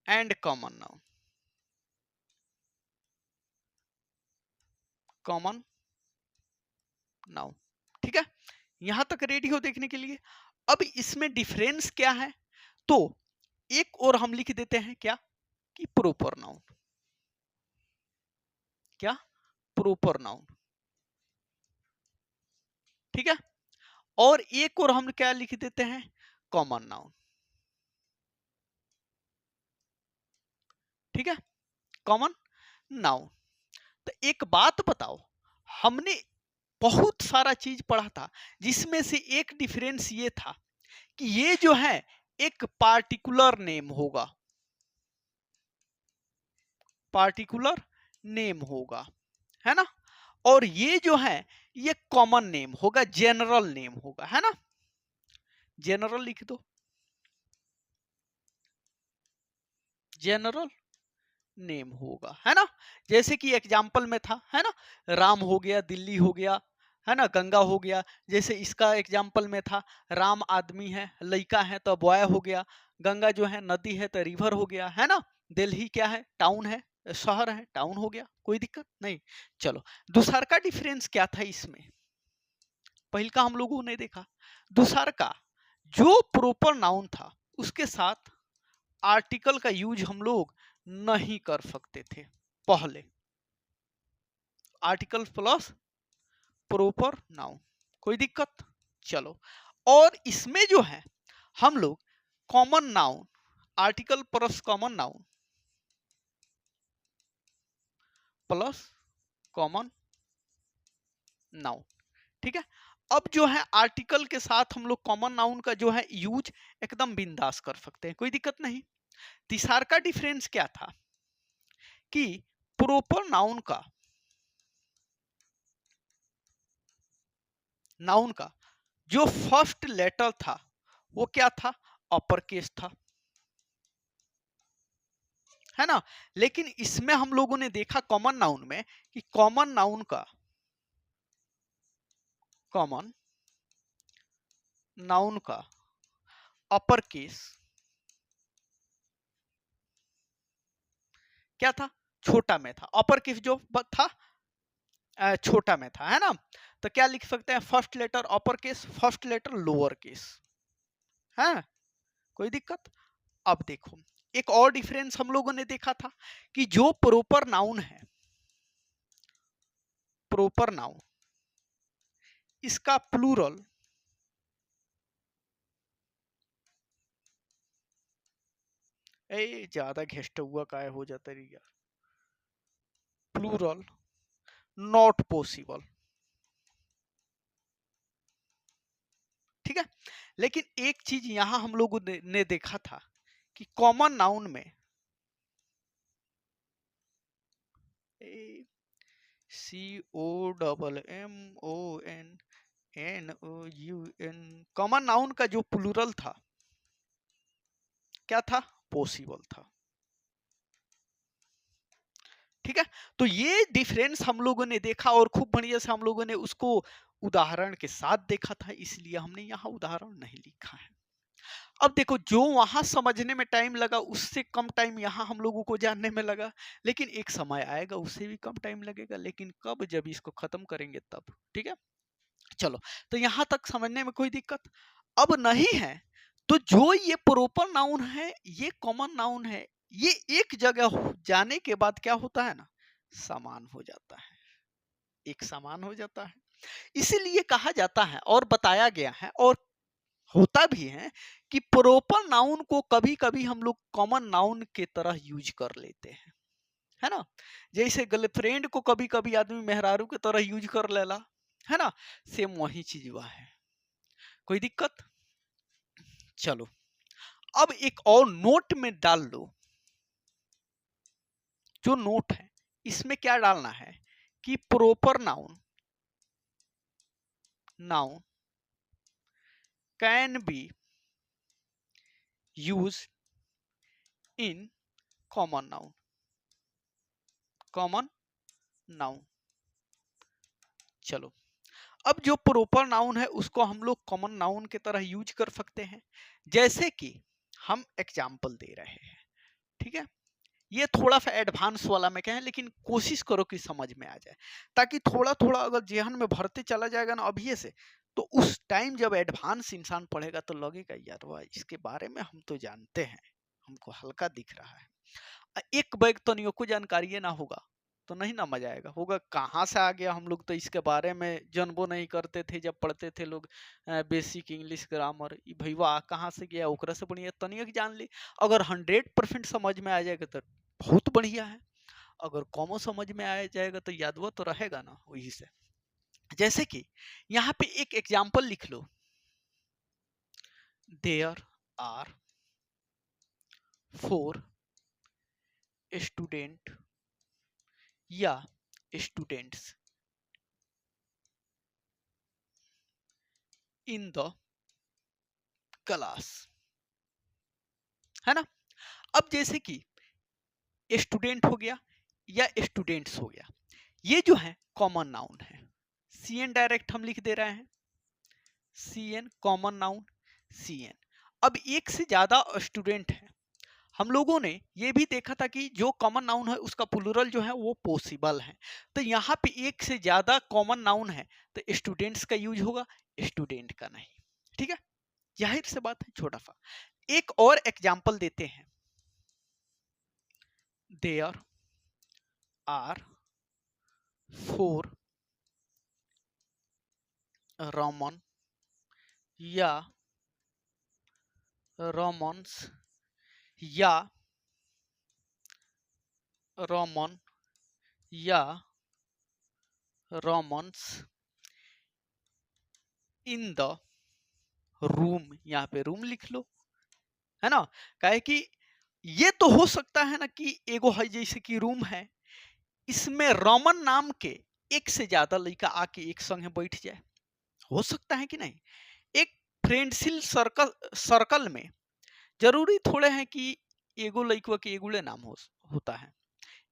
and common noun, common noun, ठीक है, यहां तक रेडी हो देखने के लिए। अब इसमें डिफरेंस क्या है, तो एक और हम लिख देते हैं क्या, कि प्रॉपर नाउन, क्या, प्रॉपर नाउन, ठीक है, और एक और हम क्या लिख देते हैं, कॉमन नाउन, ठीक है, कॉमन नाउन। तो एक बात बताओ, हमने बहुत सारा चीज पढ़ा था जिसमें से एक डिफरेंस ये था कि ये जो है एक पार्टिकुलर नेम होगा, पार्टिकुलर नेम होगा, है ना। और ये जो है ये कॉमन नेम होगा, जनरल नेम होगा, है ना। जनरल लिख दो, जनरल नेम होगा, है ना। जैसे कि एग्जाम्पल में था, है ना, राम हो गया, दिल्ली हो गया, है ना, गंगा हो गया। जैसे इसका एग्जाम्पल में था, राम आदमी है, लड़का है तो बॉय हो गया, गंगा जो है नदी है तो रिवर हो गया, है ना। दिल्ली क्या है, टाउन है, शहर है, टाउन हो गया, कोई दिक्कत नहीं। चलो, दूसर का डिफरेंस क्या था इसमें, पहल का हम लोगों ने देखा, दूसर का जो प्रॉपर नाउन था उसके साथ आर्टिकल का यूज हम लोग नहीं कर सकते थे। पहले आर्टिकल प्लस प्रॉपर नाउन, कोई दिक्कत। चलो, और इसमें जो है हम लोग common noun, article plus common noun plus common noun, ठीक है। अब जो है आर्टिकल के साथ हम लोग कॉमन नाउन का जो है यूज एकदम बिंदास कर सकते हैं, कोई दिक्कत नहीं। तीसरा का डिफरेंस क्या था कि प्रॉपर नाउन का, नाउन का जो फर्स्ट लेटर था वो क्या था, अपर केस था, है ना। लेकिन इसमें हम लोगों ने देखा कॉमन नाउन में कि कॉमन नाउन का, कॉमन नाउन का अपर केस क्या था, छोटा में था। अपर केस जो था छोटा में था, है ना। तो क्या लिख सकते हैं, first letter upper case, first letter lower case, है, कोई दिक्कत। अब देखो, एक और डिफरेंस हम लोगों ने देखा था कि जो प्रॉपर नाउन है, प्रॉपर नाउन, इसका प्लूरल ज्यादा घिस्ट हुआ काय हो जाता है यार, प्लूरल नॉट पॉसिबल, ठीक है। लेकिन एक चीज यहां हम लोगों ने देखा था कि कॉमन नाउन में COMMONNOUN, कॉमन नाउन का जो प्लूरल था क्या था, पॉसिबल था, ठीक है। तो ये डिफरेंस हम लोगों ने देखा और खूब बढ़िया से हम लोगों ने उसको उदाहरण के साथ देखा था, इसलिए हमने यहाँ उदाहरण नहीं लिखा है। अब देखो, जो वहां समझने में टाइम लगा उससे कम टाइम यहाँ हम लोगों को जानने में लगा, लेकिन एक समय आएगा उससे भी कम टाइम लगेगा, लेकिन कब, जब इसको खत्म करेंगे तब, ठीक है। चलो, तो यहाँ तक समझने में कोई दिक्कत अब नहीं है। तो जो ये प्रॉपर नाउन है, ये कॉमन नाउन है, ये एक जगह जाने के बाद क्या होता है ना, समान हो जाता है, एक समान हो जाता है। इसीलिए कहा जाता है और बताया गया है और होता भी है कि प्रॉपर नाउन को कभी कभी हम लोग कॉमन नाउन के तरह यूज कर लेते हैं, है ना। जैसे गर्लफ्रेंड को कभी कभी आदमी मेहरारू के तरह यूज कर लेला, है ना। सेम वही चीज हुआ है, कोई दिक्कत। चलो, अब एक और नोट में डाल लो, जो नोट है इसमें क्या डालना है कि proper noun, noun can be use in common noun, common noun. चलो, अब जो प्रॉपर नाउन है उसको हम लोग कॉमन नाउन की तरह यूज कर सकते हैं, जैसे कि हम एग्जाम्पल दे रहे हैं, ठीक है। ये थोड़ा सा एडवांस वाला में कहें, लेकिन कोशिश करो कि समझ में आ जाए, ताकि थोड़ा थोड़ा अगर जेहन में भरते चला जाएगा ना अभी से, तो उस टाइम जब एडवांस इंसान पढ़ेगा तो लगेगा यार वाह, इसके बारे में हम तो जानते हैं, हमको हल्का दिख रहा है। एक बैग तो नहीं को जानकारी ना होगा तो नहीं ना मजा आएगा, होगा कहाँ से आ गया, हम लोग तो इसके बारे में जानबो नहीं करते थे जब पढ़ते थे लोग बेसिक इंग्लिश ग्रामर, भैया कहाँ से गया, ओकरा से बढ़िया तनिक जान ली। अगर 100% समझ में आ जाएगा तो बहुत बढ़िया है। अगर कॉमन समझ में आ जाएगा तो यादवा तो रहेगा ना वही से। जैसे कि यहाँ पे एक एग्जाम्पल लिख लो, देयर आर 4 स्टूडेंट या स्टूडेंट्स इन द क्लास, है ना। अब जैसे कि स्टूडेंट हो गया या स्टूडेंट्स हो गया, ये जो है कॉमन नाउन है, सी एन डायरेक्ट हम लिख दे रहे हैं, C N common noun C N. अब एक से ज्यादा स्टूडेंट है, हम लोगों ने ये भी देखा था कि जो कॉमन नाउन है उसका प्लूरल जो है वो पॉसिबल है। तो यहाँ पे एक से ज्यादा कॉमन नाउन है तो स्टूडेंट्स का यूज होगा, स्टूडेंट का नहीं। ठीक है, जाहिर से बात है, छोटा सा एक और एग्जाम्पल देते हैं, देयर आर 4 रोमन या रोमन्स या रोमन या रोमन्स इन द रूम, यहाँ पे रूम लिख लो, है ना। काहे कि ये तो हो सकता है ना कि एगो है जैसे कि रूम है, इसमें रोमन नाम के एक से ज्यादा लड़का आके एक संग बैठ जाए, हो सकता है कि नहीं। एक फ्रेंडशिप सर्कल में जरूरी थोड़े हैं कि एगो लड़का के एगुले नाम होता है।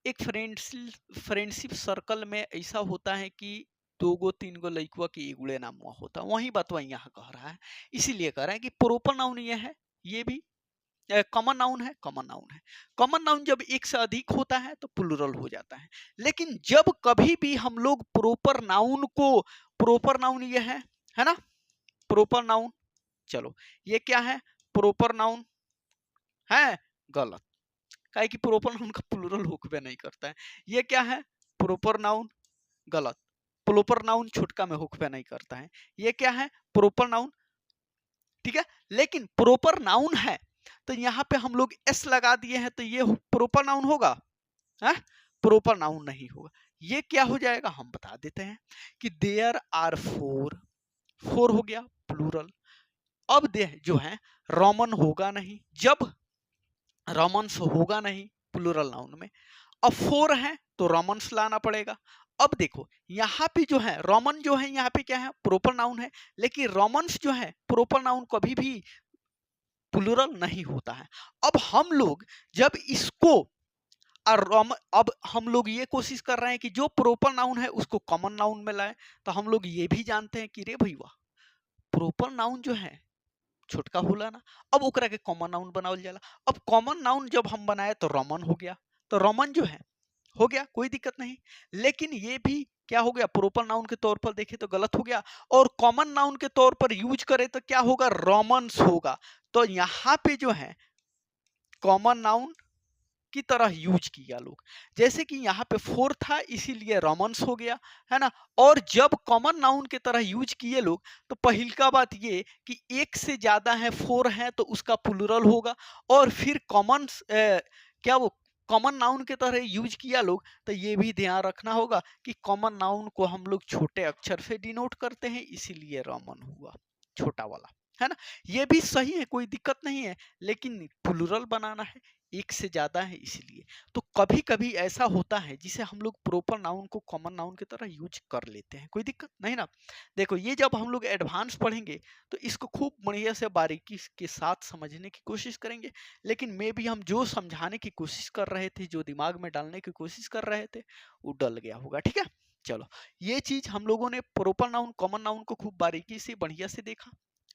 एक फ्रेंडशिप सर्कल में ऐसा होता है कि 2 3 लड़कुआ के एगुड़े नाम होता है, वही बात वही यहाँ कह रहा है, इसीलिए कह रहा है कि प्रोपर नाउन ये है, ये भी कॉमन नाउन है, कॉमन नाउन है। कॉमन नाउन जब एक से अधिक होता है तो प्लूरल हो जाता है, लेकिन जब कभी भी हम लोग प्रोपर नाउन को, प्रोपर नाउन ये है ना, प्रोपर नाउन, चलो ये क्या है, प्रोपर नाउन है, गलत, काहे कि प्रोपर नाउन का प्लूरल होकबे नहीं करता है। ये क्या है, प्रोपर नाउन, गलत, प्रोपर नाउन छुटका में होकबे नहीं करता है। ये क्या है, प्रोपर नाउन, ठीक है, लेकिन प्रोपर नाउन है तो यहाँ पे हम लोग एस लगा दिए हैं तो ये प्रोपर नाउन होगा, है, प्रोपर नाउन नहीं होगा। ये क्या हो जाएगा हम बता देते हैं कि देयर आर 4 हो गया प्लूरल। अब दे जो है रोमन होगा नहीं, जब रोमन्स होगा नहीं प्लूरल नाउन में, अब 4 है तो रोमन्स लाना पड़ेगा। अब देखो यहाँ पे जो है रोमन जो है यहाँ पे क्या है, प्रोपर नाउन है, लेकिन रोमन्स जो है प्रोपर नाउन कभी भी प्लूरल नहीं होता है। अब हम लोग जब इसको अब हम लोग ये कोशिश कर रहे हैं कि जो प्रोपर नाउन है उसको कॉमन नाउन में लाए, तो हम लोग ये भी जानते हैं कि रे भैया प्रोपर नाउन जो है छोटका होला ना, अब ओकरा के कॉमन नाउन बनावल जाला। अब कॉमन नाउन जब हम बनाए तो रोमन हो गया, तो रोमन जो है हो गया, कोई दिक्कत नहीं। लेकिन ये भी क्या हो गया, प्रोपर नाउन के तौर पर देखे तो गलत हो गया, और कॉमन नाउन के तौर पर यूज करे तो क्या होगा, रोमन्स होगा। तो यहाँ पे जो है कॉमन नाउन की तरह यूज किया लोग, जैसे कि यहाँ पे 4 था इसीलिए रोमन्स हो गया, है ना। और जब कॉमन नाउन की तरह यूज किए लोग तो पहली का बात ये कि एक से ज्यादा है, 4 है तो उसका प्लूरल होगा, और फिर कॉमन क्या वो कॉमन नाउन की तरह यूज किया लोग, तो ये भी ध्यान रखना होगा कि कॉमन नाउन को हम लोग छोटे अक्षर से डिनोट करते हैं, इसीलिए रोमन हुआ छोटा वाला, है ना। ये भी सही है, कोई दिक्कत नहीं है, लेकिन प्लूरल बनाना है, एक से ज्यादा है इसलिए। तो कभी कभी ऐसा होता है जिसे हम लोग प्रोपर नाउन को कॉमन नाउन की तरह यूज कर लेते हैं, कोई दिक्कत नहीं ना। देखो ये जब हम लोग एडवांस पढ़ेंगे तो इसको खूब बढ़िया से बारीकी के साथ समझने की कोशिश करेंगे, लेकिन मे भी हम जो समझाने की कोशिश कर रहे थे, जो दिमाग में डालने की कोशिश कर रहे थे, वो डल गया होगा, ठीक है। चलो ये चीज हम लोगों ने प्रोपर नाउन कॉमन नाउन को खूब बारीकी से बढ़िया से देखा,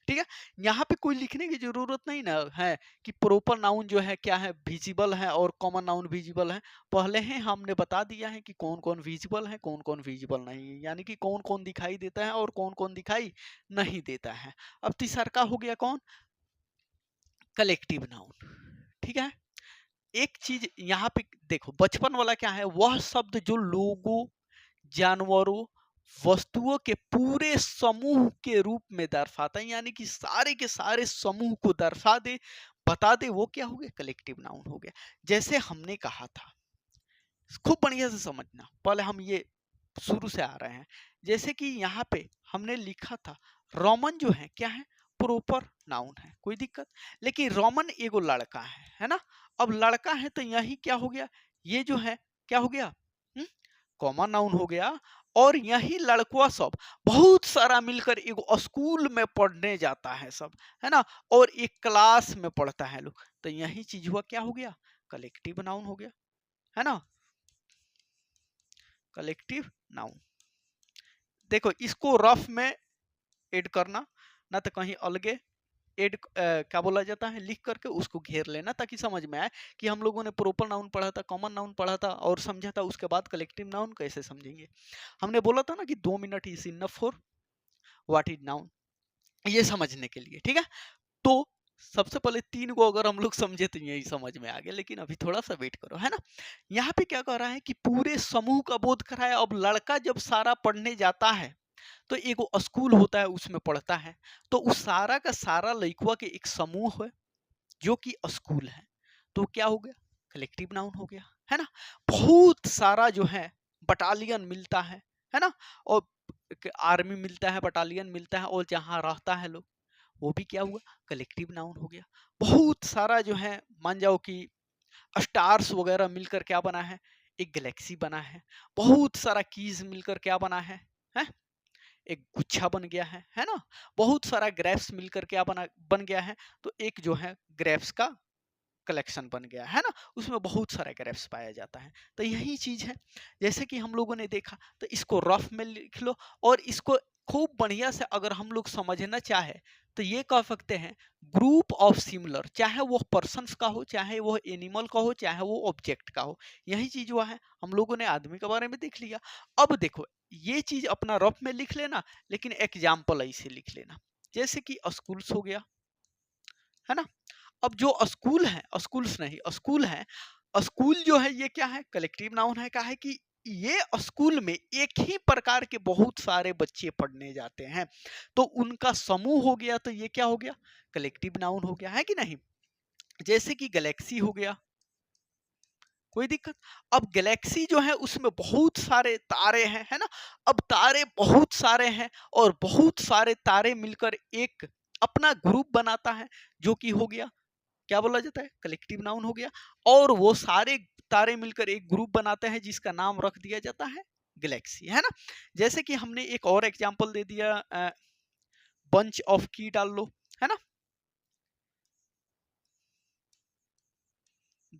ठीक है। यहाँ पे कोई लिखने की जरूरत नहीं ना है कि प्रोपर नाउन जो है क्या है, विजिबल है और कॉमन नाउन विजिबल है। पहले ही हमने बता दिया है कि कौन कौन विजिबल है, कौन कौन विजिबल नहीं है, यानी कि कौन कौन दिखाई देता है और कौन कौन दिखाई नहीं देता है। अब तीसरा का हो गया कौन, कलेक्टिव नाउन, ठीक है। एक चीज यहाँ पे देखो, बचपन वाला क्या है, वह शब्द जो लोगों, जानवरों, वस्तुओं के पूरे समूह के रूप में दर्शाता है, यानी कि सारे के सारे समूह को दर्शा दे, बता दे, वो क्या हो गया, कलेक्टिव नाउन हो गया। जैसे हमने कहा था खूब बढ़िया से समझना, पहले हम ये शुरू से आ रहे हैं। जैसे कि यहाँ पे हमने लिखा था रोमन जो है क्या है, प्रॉपर नाउन है, कोई दिक्कत। लेकिन रोमन एगो लड़का है ना। अब लड़का है तो यही क्या हो गया, ये जो है क्या हो गया, कॉमन नाउन हो गया। और यही लड़कुआ सब बहुत सारा मिलकर एगो स्कूल में पढ़ने जाता है सब, है ना, और एक क्लास में पढ़ता है लोग, तो यही चीज हुआ क्या हो गया, कलेक्टिव नाउन हो गया, है ना, कलेक्टिव नाउन। देखो इसको रफ में ऐड करना, ना तो कहीं अलगे ऐड क्या बोला जाता है, लिख करके उसको घेर लेना, ताकि समझ में आए कि हम लोगों ने प्रोपर नाउन पढ़ा था, कॉमन नाउन पढ़ा था और समझा था, उसके बाद कलेक्टिव नाउन कैसे समझेंगे। हमने बोला था ना कि 2 minute is enough for what is noun, ये समझने के लिए, ठीक है। तो सबसे पहले 3 को अगर हम लोग समझे तो यही समझ में आ गया, लेकिन अभी थोड़ा सा वेट करो, है ना। यहाँ पे क्या कर रहा है कि पूरे समूह का बोध कराया। अब लड़का जब सारा पढ़ने जाता है तो एगो स्कूल होता है, उसमें पढ़ता है, तो उस सारा का सारा लइकवा के एक समूह है जो कि स्कूल है, तो क्या हो गया, कलेक्टिव नाउन हो गया, है ना। बहुत सारा जो है बटालियन मिलता है ना, और आर्मी मिलता है, बटालियन मिलता है, और जहाँ रहता है लोग, वो भी क्या हुआ, कलेक्टिव नाउन हो गया। बहुत सारा जो है मान जाओ कि स्टार्स वगैरह मिलकर क्या बना है, एक गैलेक्सी बना है। बहुत सारा कीज मिलकर क्या बना है, एक गुच्छा बन गया है ना। बहुत सारा ग्रेप्स मिलकर क्या बन गया है, तो एक जो है ग्रेप्स का कलेक्शन बन गया है ना, उसमें बहुत सारा ग्रेप्स पाया जाता है। तो यही चीज है, जैसे कि हम लोगों ने देखा, तो इसको रफ में लिख लो, और इसको खूब बढ़िया से अगर हम लोग समझना चाहे तो ये कह सकते हैं ग्रुप ऑफ सिमिलर, चाहे वो पर्सन्स का हो, चाहे वो एनिमल का हो, चाहे वो ऑब्जेक्ट का हो। यही चीज हुआ है, हम लोगों ने आदमी के बारे में देख लिया। अब देखो ये चीज अपना रफ में लिख लेना, लेकिन एग्जाम्पल ऐसे लिख लेना, जैसे कि स्कूल्स हो गया, है ना। अब जो स्कूल है, स्कूल्स नहीं, स्कूल है, स्कूल जो है ये क्या है, कलेक्टिव नाउन है। क्या है कि ये स्कूल में एक ही प्रकार के बहुत सारे बच्चे पढ़ने जाते हैं, तो उनका समूह हो गया, तो ये क्या हो गया, कलेक्टिव नाउन हो गया, है कि नहीं। जैसे कि गैलेक्सी हो गया, कोई दिक्कत। अब गैलेक्सी जो है उसमें बहुत सारे तारे हैं, है ना। अब तारे बहुत सारे हैं, और बहुत सारे तारे मिलकर एक अपना ग्रुप बनाता है, जो कि हो गया, क्या बोला जाता है, कलेक्टिव नाउन हो गया। और वो सारे तारे मिलकर एक ग्रुप बनाते हैं जिसका नाम रख दिया जाता है गैलेक्सी, है ना। जैसे कि हमने एक और एग्जांपल दे दिया, बंच ऑफ की डाल लो, है ना,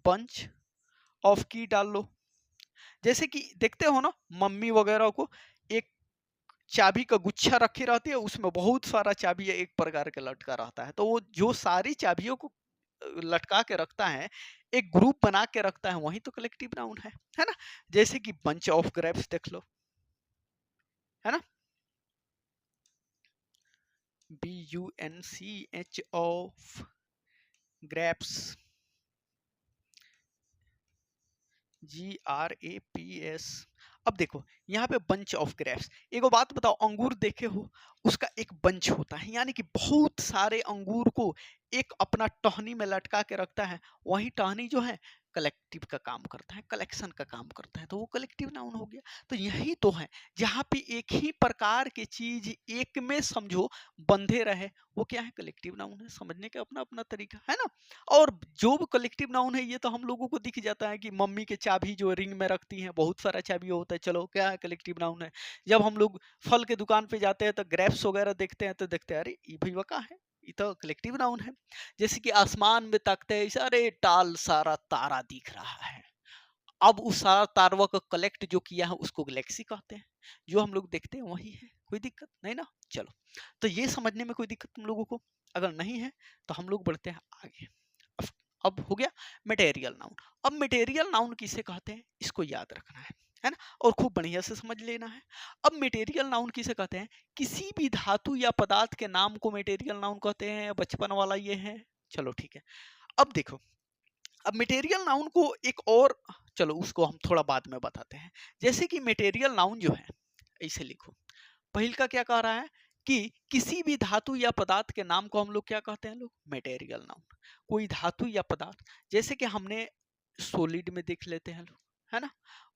बंच ऑफ की डाल लो। जैसे कि देखते हो ना, मम्मी वगैरह को एक चाबी का गुच्छा रखी रहती है, उसमें बहुत सारा चाबी एक प्रकार का लटका रहता है, तो वो जो सारी चाबियों को लटका के रखता है, एक ग्रुप बना के रखता है, वही तो कलेक्टिव नाउन है ना। जैसे कि बंच ऑफ ग्रेप्स देख लो, है ना, BUNCH ऑफ ग्रेप्स, GRAPS। अब देखो यहाँ पे बंच ऑफ ग्रेप्स, एगो बात बताओ, अंगूर देखे हो, उसका एक बंच होता है, यानी कि बहुत सारे अंगूर को एक अपना टहनी में लटका के रखता है, वही टहनी जो है कलेक्टिव का काम करता है, कलेक्शन का काम करता है, तो वो कलेक्टिव नाउन हो गया। तो यही तो है, जहाँ पे एक ही प्रकार की चीज एक में समझो बंधे रहे, वो क्या है, कलेक्टिव नाउन है। समझने का अपना अपना तरीका है ना। और जो भी कलेक्टिव नाउन है, ये तो हम लोगों को दिख जाता है कि मम्मी के चाबी जो रिंग में रखती हैं, बहुत सारा चाबी होता है, चलो क्या है, कलेक्टिव नाउन है। जब हम लोग फल के दुकान पे जाते हैं तो ग्रेप्स वगैरह देखते हैं, तो देखते हैं अरे ये भैया का है, ये तो कलेक्टिव नाउन है। जैसे कि आसमान में ताकते हैं, अरे टाल सारा तारा दिख रहा है, अब उस सारा तारवा को कलेक्ट जो किया है उसको गैलेक्सी कहते हैं। जो हम लोग देखते हैं वही है, कोई दिक्कत नहीं ना। चलो, तो ये समझने में कोई दिक्कत तुम लोगों को अगर नहीं है, तो हम लोग बढ़ते हैं आगे। अब अब हो गया मटेरियल नाउन। अब मटेरियल नाउन किसे कहते हैं, इसको याद रखना है ना, और खूब बढ़िया से समझ लेना है। अब मटेरियल नाउन किसे कहते हैं, किसी भी धातु या पदार्थ के नाम को मटेरियल नाउन कहते हैं। बचपन वाला ये है, चलो ठीक है। अब देखो, अब मटेरियल नाउन को एक और, चलो उसको हम थोड़ा बाद में बताते हैं। जैसे कि मटेरियल नाउन जो है, ऐसे लिखो, पहिल का क्या कह रहा है कि किसी भी धातु या पदार्थ के नाम को हम लोग क्या कहते हैं, लोग मटेरियल नाउन। कोई धातु या पदार्थ, जैसे कि हमने सॉलिड में देख लेते हैं लोग, है ना।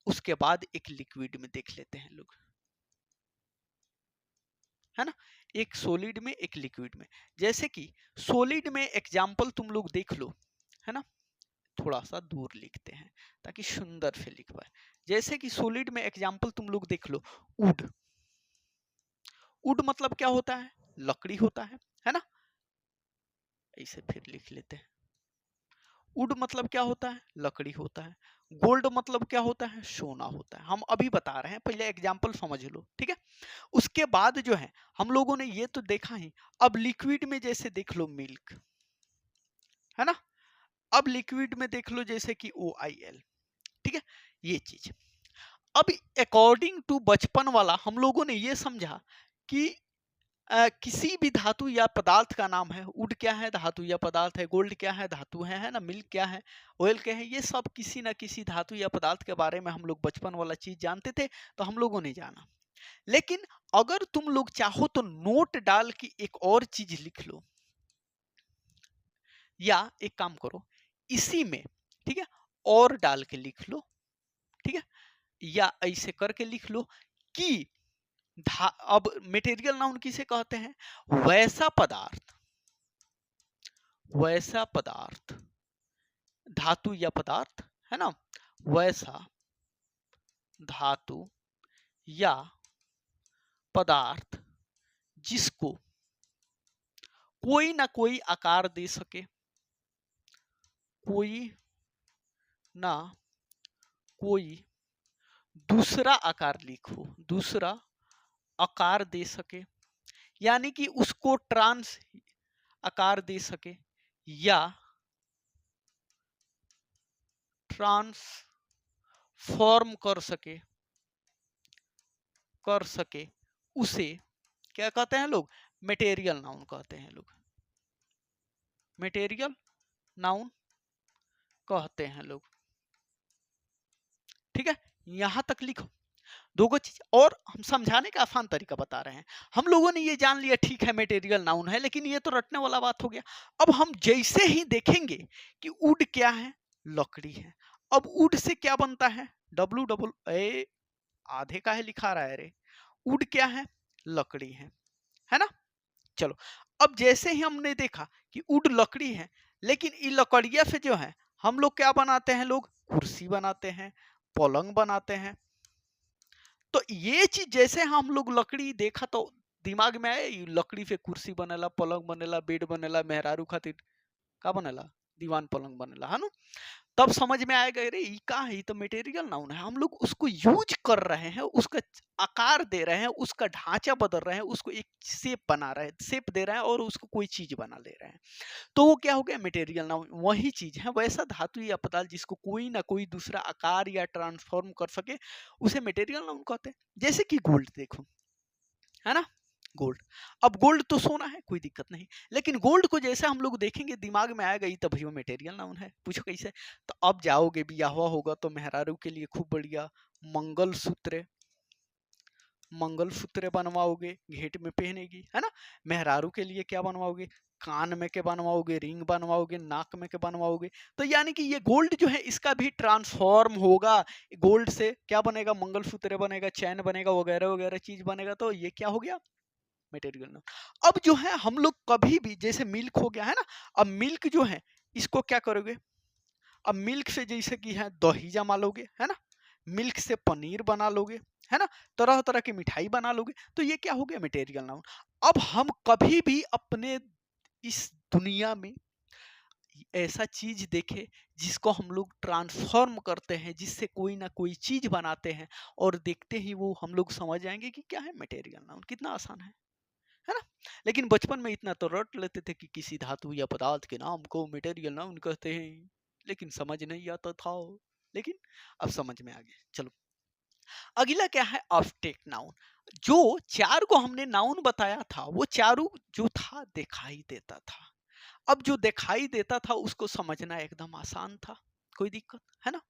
उसके बाद एक लिक्विड में देख लेते हैं लोग, है ना, एक सॉलिड में एक लिक्विड में। जैसे कि सॉलिड में एग्जाम्पल तुम लोग देख लो, है ना, थोड़ा सा दूर लिखते हैं ताकि सुंदर से लिख पाए। जैसे कि सॉलिड में एग्जाम्पल तुम लोग देख लो, वुड। वुड मतलब क्या होता है, लकड़ी होता है ना। ऐसे फिर लिख लेते हैं, वुड मतलब क्या होता है, लकड़ी होता है। गोल्ड मतलब क्या होता है, सोना होता है। हम अभी बता रहे हैं, पहले एग्जाम्पल समझ लो, ठीक है। उसके बाद जो है हम लोगों ने ये तो देखा ही, अब लिक्विड में जैसे देख लो मिल्क, है ना। अब लिक्विड में देख लो जैसे कि OIL, ठीक है, ये चीज। अब अकॉर्डिंग टू बचपन वाला हम लोगों ने ये समझा कि किसी भी धातु या पदार्थ का नाम है, वुड क्या है, धातु या पदार्थ है, गोल्ड क्या है, धातु है ना, मिल्क क्या है, ऑयल क्या है, ये सब किसी ना किसी धातु या पदार्थ के बारे में हम लोग बचपन वाला चीज जानते थे, तो हम लोगों ने जाना। लेकिन अगर तुम लोग चाहो तो नोट डाल के एक और चीज लिख लो, या एक काम करो इसी में, ठीक है, और डाल के लिख लो, ठीक है, या ऐसे करके लिख लो कि अब मटेरियल नाउन किसे कहते हैं, वैसा पदार्थ, वैसा पदार्थ, धातु या पदार्थ, है ना, वैसा धातु या पदार्थ जिसको कोई ना कोई आकार दे सके, कोई ना कोई दूसरा आकार लिखो, दूसरा आकार दे सके, यानी कि उसको ट्रांस आकार दे सके या ट्रांसफॉर्म कर सके, उसे क्या कहते हैं लोग, मटेरियल नाउन कहते हैं लोग, मटेरियल नाउन कहते हैं लोग, ठीक है। यहां तक लिखो। दो चीज और हम समझाने का आसान तरीका बता रहे हैं। हम लोगों ने ये जान लिया, ठीक है मटेरियल नाउन है, लेकिन ये तो रटने वाला बात हो गया। अब हम जैसे ही देखेंगे कि वुड क्या है, लकड़ी है। अब वुड से क्या बनता है, WWA, आधे का है लिखा रहा है रे, वुड क्या है, लकड़ी है ना। चलो, अब जैसे ही हमने देखा कि वुड लकड़ी है, लेकिन इन लकड़िया से जो है हम लोग क्या बनाते हैं, लोग कुर्सी बनाते हैं, पलंग बनाते हैं। तो ये चीज जैसे हम लोग लकड़ी देखा तो दिमाग में आए, लकड़ी से कुर्सी बनेला, पलंग बनेला, बेड बनेला, मेहरारू खातिर का बनेला, दीवान पलंग बनेला, है ना। तब समझ में आएगा, अरे ये का है, ये तो मटेरियल नाउन है, हम लोग उसको यूज कर रहे हैं, उसका आकार दे रहे हैं, उसका ढांचा बदल रहे हैं, उसको एक शेप बना रहे हैं, शेप दे रहे हैं और उसको कोई चीज बना ले रहे हैं। तो वो क्या हो गया, मटेरियल नाउन। वही चीज है, वैसा धातु या पदार्थ जिसको कोई ना कोई दूसरा आकार या ट्रांसफॉर्म कर सके, उसे मटेरियल नाउन कहते हैं। जैसे कि गोल्ड देखो, है ना, गोल्ड। अब गोल्ड तो सोना है, कोई दिक्कत नहीं, लेकिन गोल्ड को जैसे हम लोग देखेंगे दिमाग में आएगा, ये तो भैया मटेरियल नाउन है। पूछो कैसे, तो अब जाओगे भी हुआ होगा तो मेहरारू के लिए खूब बढ़िया मंगलसूत्र, मंगलसूत्र बनवाओगे, घेट में पहनेगी, है ना। मेहरारू के लिए क्या बनवाओगे, कान में के बनवाओगे, रिंग बनवाओगे, नाक में के बनवाओगे। तो यानी कि ये गोल्ड जो है इसका भी ट्रांसफॉर्म होगा, गोल्ड से क्या बनेगा, मंगलसूत्र बनेगा, चैन बनेगा, वगैरह वगैरह चीज बनेगा। तो ये क्या हो गया, मटेरियल नाउन। अब जो है हम लोग कभी भी, जैसे मिल्क हो गया, है ना, अब मिल्क जो है इसको क्या करोगे, अब मिल्क से जैसे कि है दही जमा लोगे, है ना, मिल्क से पनीर बना लोगे, है ना, तरह तरह की मिठाई बना लोगे। तो ये क्या हो गया, मटेरियल नाउन। अब हम कभी भी अपने इस दुनिया में ऐसा चीज देखे जिसको हम लोग ट्रांसफॉर्म करते हैं, जिससे कोई ना कोई चीज बनाते हैं, और देखते ही वो हम लोग समझ जाएंगे कि क्या है मटेरियल नाउन। कितना आसान है ना। लेकिन बचपन में इतना तो रट लेते थे कि किसी धातु या पदार्थ के नाम को मटेरियल नाउन कहते हैं, लेकिन समझ नहीं आता था। लेकिन अब समझ में आ गया। चलो, अगला क्या है, ऑब्जेक्ट नाउन। जो चार को हमने नाउन बताया था, वो चारों जो था दिखाई देता था। अब जो दिखाई देता था उसको समझना एकदम आसान था, कोई दिक्कत है ना।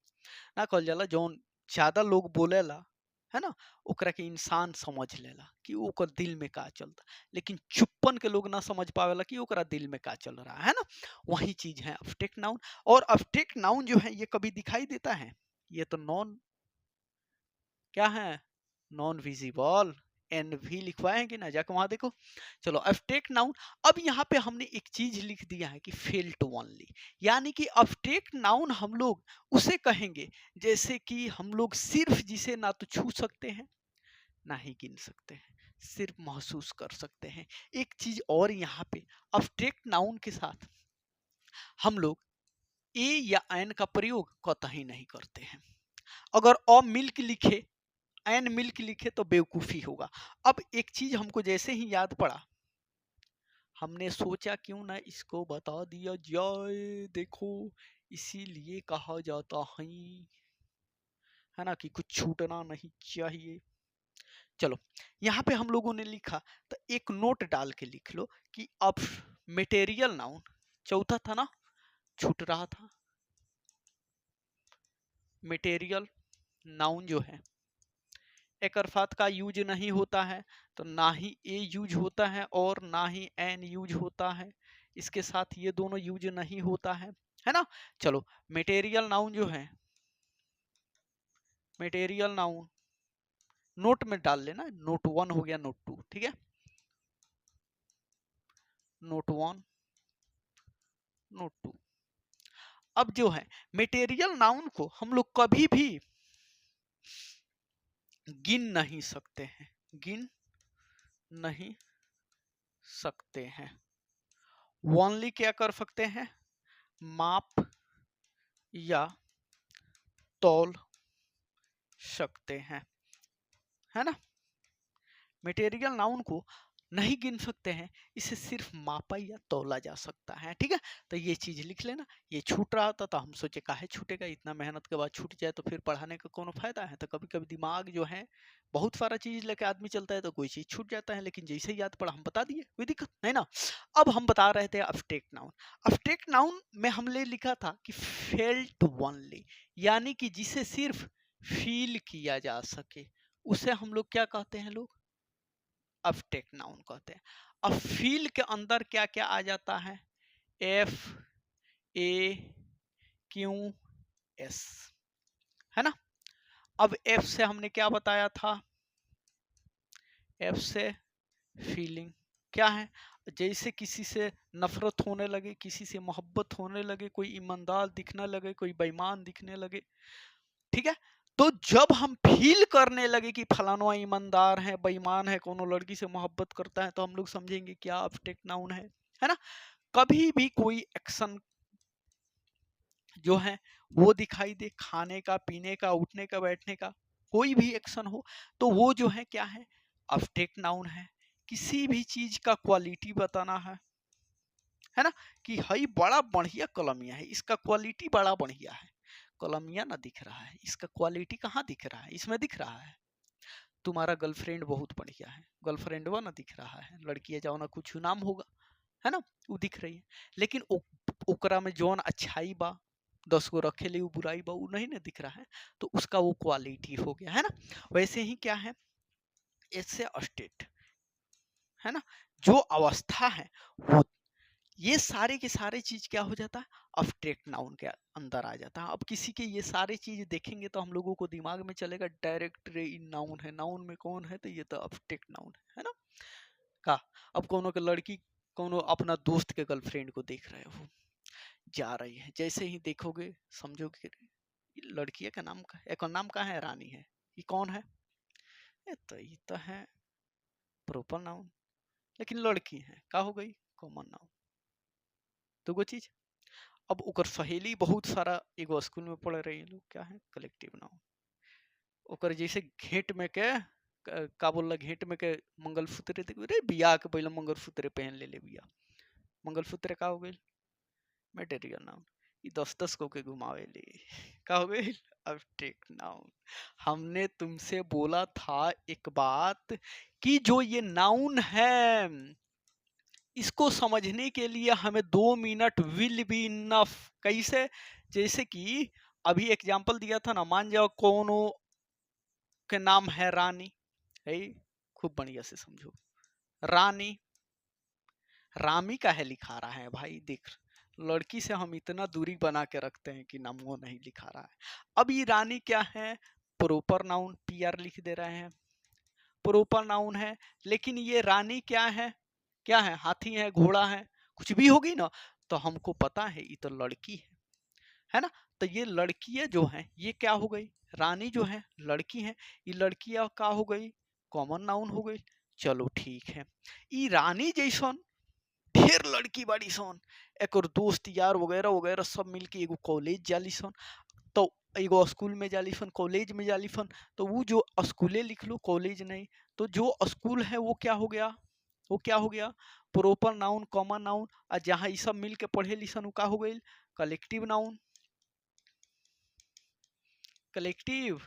ना कहल जाला जौन ज्यादा लोग बोलेला, है ना, ओकरा के इंसान समझ लेला कि ओकर दिल में का चलता, लेकिन चुप्पन के लोग ना समझ पावेला कि ओकरा दिल में का चल रहा है ना। वही चीज है अब्स्ट्रैक्ट नाउन। और अब्स्ट्रैक्ट नाउन जो है ये कभी दिखाई देता है, ये तो नॉन क्या है, नॉन विजिबल। एन भी लिखवाए हैं कि ना, जाके वहां देखो। चलो अब्स्ट्रैक्ट नाउन। अब यहाँ पे हमने एक चीज लिख दिया है कि फेल टू ओनली, यानी कि अब्स्ट्रैक्ट नाउन हम लोग उसे कहेंगे जैसे कि हम लोग सिर्फ जिसे ना तो छू सकते हैं ना ही गिन सकते हैं, सिर्फ महसूस कर सकते हैं। एक चीज और यहाँ पे अब्स्ट्रैक्ट नाउन के साथ हम लोग ए या एन का प्रयोग कतई नहीं करते हैं। अगर अ मिल्क लिखे, एन मिल्क लिखे तो बेवकूफी होगा। अब एक चीज हमको जैसे ही याद पड़ा, हमने सोचा क्यों ना इसको बता दिया जाए। देखो, इसीलिए कहा जाता है ना कि कुछ छूटना नहीं चाहिए। चलो, यहाँ पे हम लोगों ने लिखा, तो एक नोट डाल के लिख लो कि अब मटेरियल नाउन, चौथा था ना, छूट रहा था, मटेरियल नाउन जो है एक अर्थात का यूज नहीं होता है, तो ना ही ए यूज होता है और ना ही एन यूज होता है। इसके साथ ये दोनों यूज नहीं होता है ना। चलो, मटेरियल नाउन जो है, मटेरियल नाउन नोट में डाल लेना, नोट 1 हो गया, नोट 2, ठीक है, नोट 1, नोट 2। अब जो है मटेरियल नाउन को हम लोग कभी भी गिन नहीं सकते हैं, गिन नहीं सकते हैं। ओनली क्या कर सकते हैं, माप या तौल सकते हैं, है ना। मटेरियल नाउन को नहीं गिन सकते हैं, इसे सिर्फ मापा या तौला जा सकता है, ठीक है। तो ये चीज लिख लेना। ये छूट रहा था तो हम सोचे काहे छूटेगा, इतना मेहनत के बाद छूट जाए तो फिर पढ़ाने का कोनो फायदा है। तो कभी कभी दिमाग जो है, बहुत सारा चीज लेके आदमी चलता है तो कोई चीज छूट जाता है, लेकिन जैसे ही याद पड़ा हम बता दिए, कोई दिक्कत नहीं ना। अब हम बता रहे थे अब्स्ट्रैक्ट नाउन। अब्स्ट्रैक्ट नाउन में हमने लिखा था कि फेल्ट ओनली, यानी कि जिसे सिर्फ फील किया जा सके, उसे हम लोग क्या कहते हैं, लोग अब्स्ट्रैक्ट नाउन कहते हैं। अब फील के अंदर क्या क्या आ जाता है, एफ ए क्यू एस, है ना। अब एफ से हमने क्या बताया था, एफ से फीलिंग क्या है, जैसे किसी से नफरत होने लगे, किसी से मोहब्बत होने लगे, कोई ईमानदार दिखने लगे, कोई बेईमान दिखने लगे, ठीक है। तो जब हम फील करने लगे कि फलाना ईमानदार है, बेईमान है, कोनो लड़की से मोहब्बत करता है, तो हम लोग समझेंगे क्या अब्स्ट्रैक्ट नाउन है ना। कभी भी कोई एक्शन जो है वो दिखाई दे, खाने का, पीने का, उठने का, बैठने का, कोई भी एक्शन हो, तो वो जो है क्या है, अब्स्ट्रैक्ट नाउन है। किसी भी चीज का क्वालिटी बताना है ना, कि हई बड़ा बढ़िया कलमिया है, इसका क्वालिटी बड़ा बढ़िया है। कलमिया ना दिख रहा है, इसका क्वालिटी कहाँ दिख रहा है, इसमें दिख रहा है। तुम्हारा गर्लफ्रेंड बहुत बढ़िया है, गर्लफ्रेंड वो ना दिख रहा है, लड़की है जाओ ना कुछ नाम होगा, है ना, वो दिख रही है। लेकिन ओकरा में जौन अच्छाई बा, 10 को रखे ले वो बुराई बा, वो नहीं ना दिख रहा है, तो उसका वो क्वालिटी हो गया, है ना। वैसे ही क्या है, इससे स्टेट, है ना, जो अवस्था है वो, ये सारे के सारे चीज क्या हो जाता है, अब्स्ट्रैक्ट नाउन के अंदर आ जाता है। अब किसी के ये सारे चीज देखेंगे तो हम लोगों को दिमाग में चलेगा डायरेक्ट नाउन है, नाउन में कौन है, तो ये तो अब्स्ट्रैक्ट नाउन है ना। का अब कोनो के लड़की, कोनो अपना दोस्त के गर्लफ्रेंड को देख रहे हो, जा रही है, जैसे ही देखोगे समझोगे ये लड़की का नाम का, एक नाम का है, रानी है, ये कौन है, ये तो है प्रॉपर नाउन, लेकिन लड़की है, का हो गई कॉमन नाउन। तो वो चीज, अब ओकर सहेली बहुत सारा एगो स्कूल में पढ़ रही है लोग, क्या है कलेक्टिव नाउन। ओकर जैसे घेंट में के का बोल, घेंट में के मंगलसूत्र देखो रे, बियाह के पहले मंगलसूत्र पहन ले बिया, मंगलसूत्र का हो गई मटेरियल नाउन। ये 10-10 को के घुमावे ले, का हो गई अब्स्ट्रैक्ट नाउन। हमने तुमसे बोला था एक बात कि जो ये नाउन है, इसको समझने के लिए हमें 2 मिनट विल बी इनफ। कैसे, जैसे कि अभी एग्जांपल दिया था ना, मान जाओ कोनो के नाम है रानी, है, खूब बढ़िया से समझो, रानी, रामी का है लिखा रहा है भाई, देख लड़की से हम इतना दूरी बना के रखते हैं कि नाम वो नहीं लिखा रहा है। अब ये रानी क्या है, प्रॉपर नाउन, पीआर लिख दे रहे हैं, प्रॉपर नाउन है। लेकिन ये रानी क्या है, हाथी है, घोड़ा है, कुछ भी होगी ना, तो हमको पता है ये तो लड़की है ना। तो ये लड़कियां जो हैं ये क्या हो गई, रानी जो है लड़की है, ये लड़कियां क्या हो गई, कॉमन नाउन हो गई। चलो ठीक है, ई रानी जैसन ढेर लड़की बाड़ी सन, एक और दोस्त यार वगैरह वगैरह सब मिलके एगो कॉलेज जाली सन, तो एगो स्कूल में जाली सन, कॉलेज में जाली सन। तो वो जो स्कूले लिख लो, कॉलेज नहीं, तो जो स्कूल है वो क्या हो गया, वो क्या हो गया, प्रॉपर नाउन, कॉमन नाउन। और जहाँ ये सब मिल के पढ़े लिसन वो का हो गई, कलेक्टिव नाउन, कलेक्टिव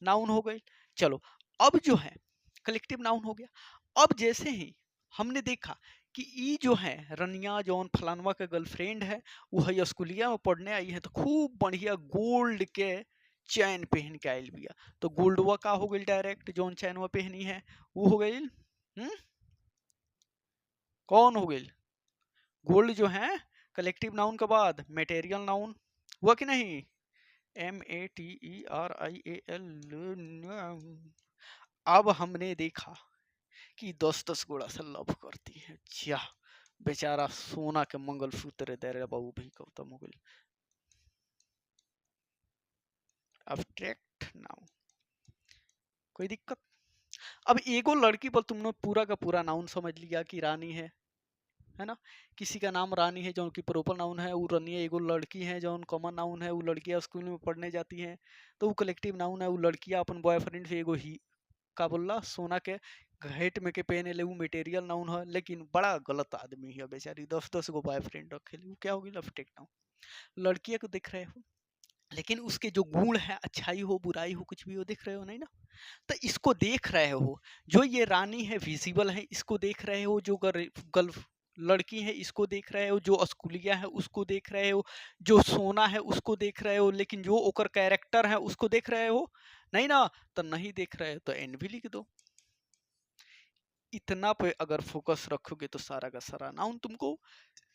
नाउन हो गई। चलो अब जो है कलेक्टिव नाउन हो गया। अब जैसे ही हमने देखा कि ई जो है रनिया जौन फलानवा के गर्लफ्रेंड है, वो है स्कूलिया में पढ़ने आई है, तो खूब बढ़िया गोल्ड के चैन पहन के आयल बिया। तो गोल्डवा का हो गई, डायरेक्ट जौन चैनवा पहनी है वो हो गई, कौन हो गई, गोल्ड जो है कलेक्टिव नाउन के बाद मटेरियल नाउन हुआ कि नहीं, MATERIAL। अब हमने देखा कि 10-10 गोड़ा से लव करती है, जा बेचारा सोना के मंगलसूत्र दे रहे बाबू भाई गौतम हो गई। अब्स्ट्रैक्ट नाउन, कोई दिक्कत। अब एगो लड़की पर तुमने पूरा का पूरा नाउन समझ लिया कि रानी है ना, किसी का नाम रानी है जो कि प्रॉपर नाउन है, वो रानी है। एगो लड़की है जो कॉमन नाउन है, वो लड़कियां स्कूल में पढ़ने जाती हैं, तो वो कलेक्टिव नाउन है। वो लड़कियां अपन बॉयफ्रेंड से एगो ही का बोला सोना के घेट में के पहने ले, वो मटेरियल नाउन है। लेकिन बड़ा गलत आदमी है बेचारी, 10-10 गो बॉयफ्रेंड रखे ले, वो क्या होगी, अब्स्ट्रैक्ट नाउन। लड़कियां को देख रहे हो, लेकिन उसके जो गुण है, अच्छाई हो बुराई हो कुछ भी हो, देख रहे हो नहीं ना, तो इसको देख रहे हो। जो ये रानी है विजिबल है, इसको देख रहे हो। जो गर्ल लड़की है इसको देख रहे हो, जो स्कूलिया है उसको देख रहे हो, जो सोना है उसको देख रहे हो, लेकिन जो ओकर कैरेक्टर है उसको देख रहे हो नहीं ना। तो नहीं देख रहे हो तो एन भी लिख दो। इतना पे अगर फोकस रखोगे तो सारा का सारा नाउन तुमको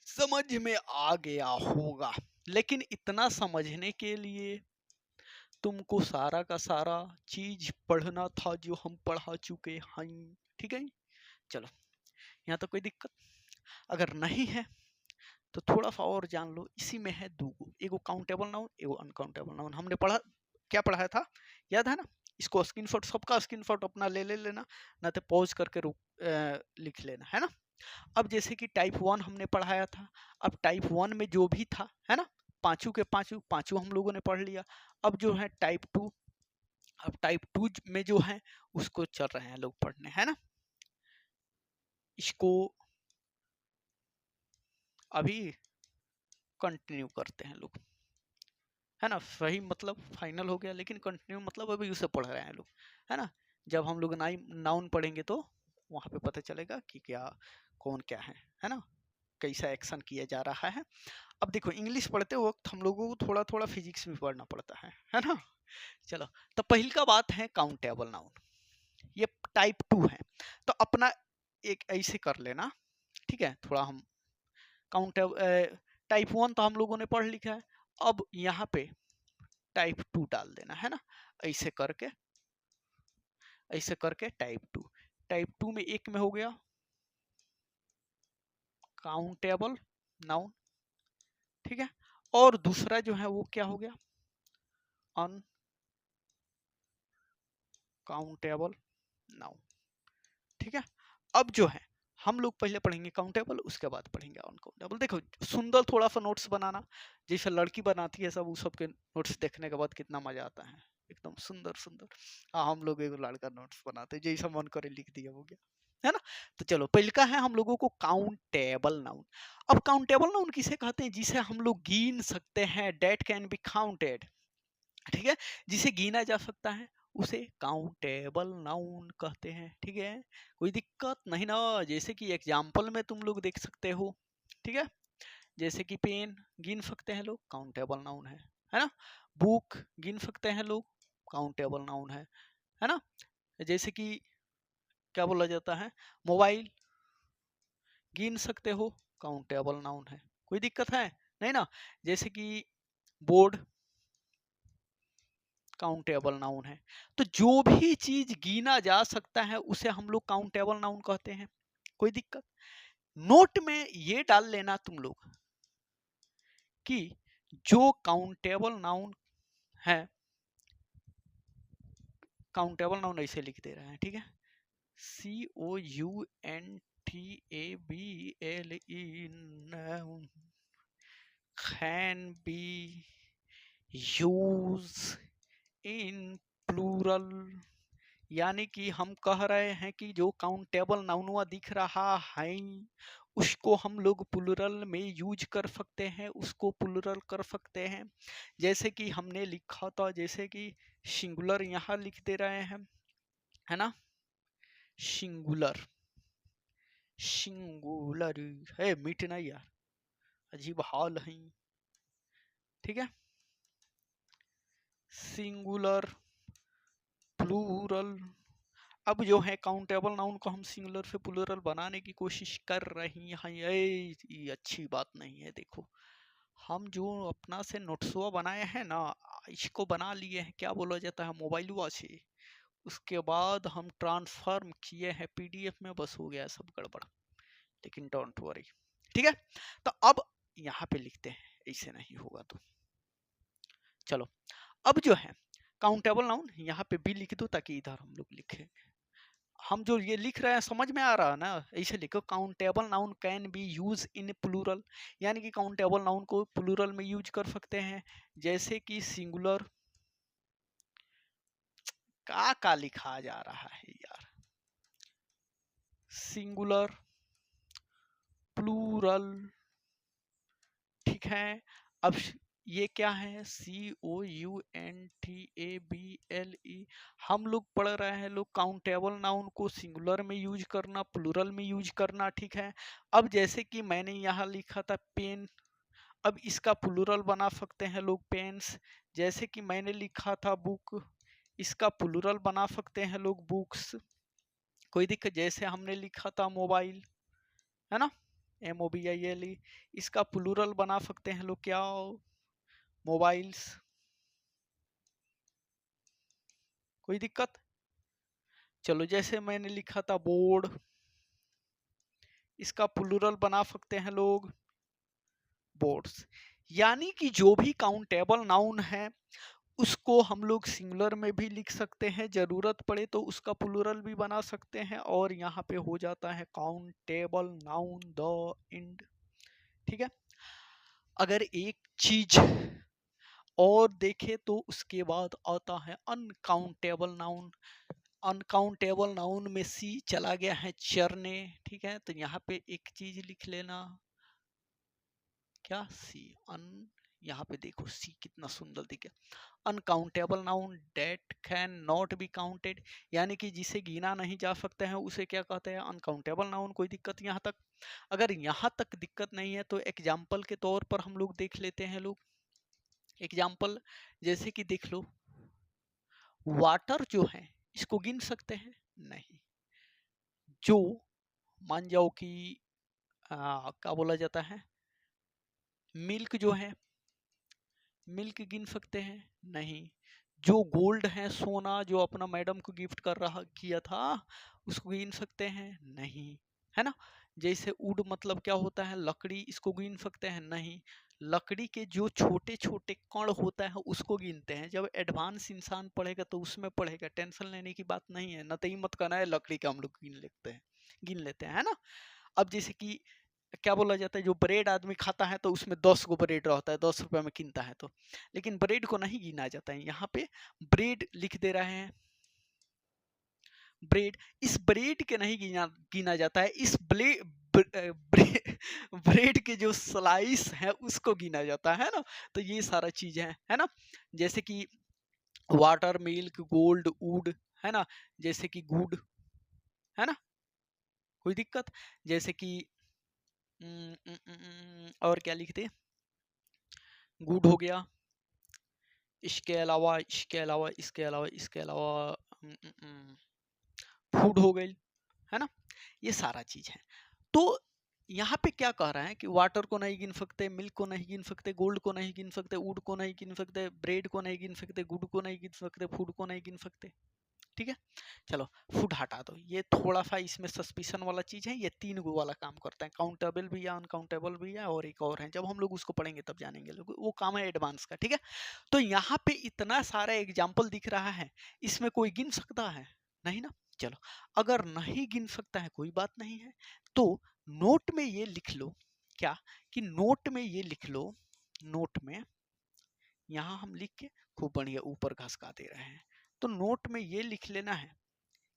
समझ में आ गया होगा। लेकिन इतना समझने के लिए तुमको सारा का सारा चीज पढ़ना था जो हम पढ़ा चुके हैं, ठीक है। चलो यहाँ तो कोई दिक्कत अगर नहीं है तो थोड़ा सा और जान लो। इसी में है दो, एगो काउंटेबल नाउन, एगो अनकाउंटेबल नाउन। हमने पढ़ा, क्या पढ़ाया था, याद है ना। इसको स्क्रीनशॉट, सबका स्क्रीनशॉट अपना ले लेना, ना तो पॉज करके लिख लेना, है ना। अब जैसे कि टाइप 1 हमने पढ़ाया था, अब टाइप 1 में जो भी था, है ना, पांचों के पांचों हम लोगों ने पढ़ लिया। अब जो है टाइप 2, अब टाइप 2 में जो है उसको चल रहे हैं लोग पढ़ने, है ना। इसको अभी कंटिन्यू करते हैं लोग, है ना। सही मतलब फाइनल हो गया, लेकिन कंटिन्यू मतलब अभी उसे पढ़ रहे हैं लोग, है ना। जब हम लोग नाउन पढ़ेंगे तो वहाँ पे पता चलेगा कि क्या कौन क्या है ना, कैसा एक्शन किया जा रहा है। अब देखो इंग्लिश पढ़ते वक्त हम लोगों को थोड़ा थोड़ा फिजिक्स भी पढ़ना पड़ता है ना। चलो, तो पहली का बात है काउंटेबल नाउन, ये टाइप 2 है। तो अपना एक ऐसे कर लेना, ठीक है। थोड़ा हम काउंटेबल टाइप 1 तो हम लोगों ने पढ़ लिखा है, अब यहाँ पे टाइप 2 डाल देना, है ना। ऐसे करके ऐसे करके टाइप 2 में एक में हो गया काउंटेबल नाउन, ठीक है। और दूसरा जो है वो क्या हो गया, अनकाउंटेबल नाउन, ठीक है। अब जो है हम लोग पहले पढ़ेंगे काउंटेबल, उसके बाद पढ़ेंगे अनकाउंटेबल। देखो सुंदर थोड़ा सा नोट्स बनाना, जैसे लड़की बनाती है सब, वो सब के नोट्स देखने के बाद कितना मजा आता है, एकदम सुंदर सुंदर। हाँ, हम लोग एक लड़का नोट्स बनाते हैं, जैसा मन करे लिख दिया, हो गया, है ना। तो चलो पहले का है हम लोगों को काउंटेबल नाउन। अब काउंटेबल नाउन किसे कहते हैं, जिसे हम लोग गिन सकते हैं, डेट कैन बी काउंटेड, ठीक है। जिसे गिना जा सकता है उसे काउंटेबल नाउन कहते हैं, ठीक है। कोई दिक्कत नहीं ना। जैसे कि एग्जाम्पल में तुम लोग देख सकते हो, ठीक है। जैसे कि पेन गिन सकते हैं लोग, काउंटेबल नाउन है ना। बुक गिन सकते हैं लोग, काउंटेबल नाउन है ना। जैसे कि क्या बोला जाता है, मोबाइल गिन सकते हो, काउंटेबल नाउन है। कोई दिक्कत है नहीं ना। जैसे कि बोर्ड काउंटेबल नाउन है, तो जो भी चीज गिना जा सकता है उसे हम लोग काउंटेबल नाउन कहते हैं। कोई दिक्कत। नोट में ये डाल लेना तुम लोग कि जो काउंटेबल नाउन है, काउंटेबल नाउन ऐसे लिख दे रहे हैं, ठीक है, COUNTABLE noun can be used in plural, यानी कि हम कह रहे हैं कि जो काउंटेबल नाउन दिख रहा है उसको हम लोग प्लूरल में यूज कर सकते हैं, उसको प्लूरल कर सकते हैं। जैसे कि हमने लिखा था, जैसे कि सिंगुलर यहाँ लिख दे रहे हैं, है ना, सिंगुलर, सिंगुलर है, मिट नहीं यार, अजीब हाल है, ठीक है, सिंगुलर, प्लूरल। अब जो है काउंटेबल नाउन को हम सिंगुलर से प्लूरल बनाने की कोशिश कर रही हैं, ये अच्छी बात नहीं है। देखो हम जो अपना से नोट्सवा बनाए हैं ना, इसको बना लिए हैं, क्या बोला जाता है, मोबाइलवा से, उसके बाद हम ट्रांसफॉर्म किए हैं पीडीएफ में, बस हो गया सब गड़बड़। लेकिन डोंट वरी, ठीक है। तो अब यहाँ पे लिखते हैं, ऐसे नहीं होगा तो चलो। अब जो है काउंटेबल नाउन यहाँ पे भी लिख दो ताकि इधर हम लोग लिखें। हम जो ये लिख रहे हैं समझ में आ रहा है ना, ऐसे लिखो, countable noun can be use in plural, यानी कि काउंटेबल नाउन को प्लूरल में यूज कर सकते हैं। जैसे कि सिंगुलर, का लिखा जा रहा है यार, सिंगुलर, प्लूरल, ठीक है। अब ये क्या है, COUNTABLE, हम लोग पढ़ रहे हैं लोग काउंटेबल नाउन को सिंगुलर में यूज करना, प्लूरल में यूज करना, ठीक है। अब जैसे कि मैंने यहाँ लिखा था पेन, अब इसका प्लूरल बना सकते हैं लोग पेन्स। जैसे कि मैंने लिखा था बुक, इसका प्लूरल बना सकते हैं लोग बुक्स। कोई दिक्कत। जैसे हमने लिखा था मोबाइल, है ना, MOBILE, इसका प्लूरल बना सकते हैं लोग क्या, मोबाइल्स। कोई दिक्कत। चलो जैसे मैंने लिखा था बोर्ड, इसका प्लूरल बना सकते हैं लोग बोर्ड्स। यानी कि जो भी काउंटेबल नाउन है उसको हम लोग सिंगुलर में भी लिख सकते हैं, जरूरत पड़े तो उसका प्लूरल भी बना सकते हैं, और यहाँ पे हो जाता है काउंटेबल नाउन द इंड, ठीक है। अगर एक चीज और देखे तो उसके बाद आता है अनकाउंटेबल नाउन। अनकाउंटेबल नाउन में सी चला गया है चरने, ठीक है, तो यहाँ पे एक चीज लिख लेना, क्या, सी अन, यहाँ पे देखो सी कितना सुंदर दिखे, uncountable noun date can not be counted, यानी कि जिसे गिना नहीं जा सकता है उसे क्या कहते हैं, अनकाउंटेबल नाउन। कोई दिक्कत यहाँ तक। अगर यहाँ तक दिक्कत नहीं है तो एग्जाम्पल के तौर पर हम लोग देख लेते हैं लोग एग्जाम्पल। जैसे कि देख लो, वाटर जो है इसको गिन सकते हैं, नहीं। जो, मान जाओ कि क्या बोला जाता है, मिल्क जो है, मिल्क गिन सकते हैं, नहीं। जो गोल्ड है, सोना, जो अपना मैडम को गिफ्ट कर रहा किया था, उसको गिन सकते हैं, नहीं, है ना। जैसे वुड मतलब क्या होता है, लकड़ी, इसको गिन सकते हैं, नहीं। लकड़ी के जो छोटे छोटे कण होता है उसको गिनते हैं, जब एडवांस इंसान पढ़ेगा तो उसमें पढ़ेगा, टेंशन लेने की बात नहीं है, न तो ही मत करना है लकड़ी का हम लोग गिन लेते हैं, है ना। अब जैसे कि क्या बोला जाता है, जो ब्रेड आदमी खाता है तो उसमें 10 गो ब्रेड रहता है, 10 रुपए में किनता है तो, लेकिन ब्रेड को नहीं गिना जाता है, यहाँ पे ब्रेड लिख दे रहे हैं, ब्रेड, इस ब्रेड के नहीं गिना जाता है, इस ब्रेड के जो स्लाइस है उसको गिना जाता है ना। तो ये सारा चीज है ना। जैसे कि वाटर, मिल्क, गोल्ड, वुड, है ना, जैसे कि गुड, है ना, कोई दिक्कत। जैसे कि और क्या लिखते, गुड हो गया, इसके अलावा, इसके अलावा, इसके अलावा, इसके अलावा फूड हो गई, है ना, ये सारा चीज है। तो यहाँ पे क्या कह रहा है कि वाटर को नहीं गिन सकते, मिल्क को नहीं गिन सकते, गोल्ड को नहीं गिन सकते, वुड को नहीं गिन सकते, ब्रेड को नहीं गिन सकते, गुड को नहीं गिन सकते, फूड को नहीं गिन सकते। ठीक है, चलो फूड हटा दो, ये थोड़ा सा इसमें सस्पिशन वाला चीज है, ये 3 गो वाला काम करता है, काउंटेबल भी है, अनकाउंटेबल भी है, और एक और है, जब हम लोग उसको पढ़ेंगे तब जानेंगे लोग, वो काम है एडवांस का। ठीक है, तो यहाँ पे इतना सारा एग्जाम्पल दिख रहा है, इसमें कोई गिन सकता है नहीं ना। चलो, अगर नहीं गिन सकता है कोई बात नहीं है, तो नोट में ये लिख लो, क्या कि नोट में ये लिख लो, नोट में यहाँ हम लिख के खूब बढ़िया ऊपर घसका दे रहे हैं, तो नोट में ये लिख लेना है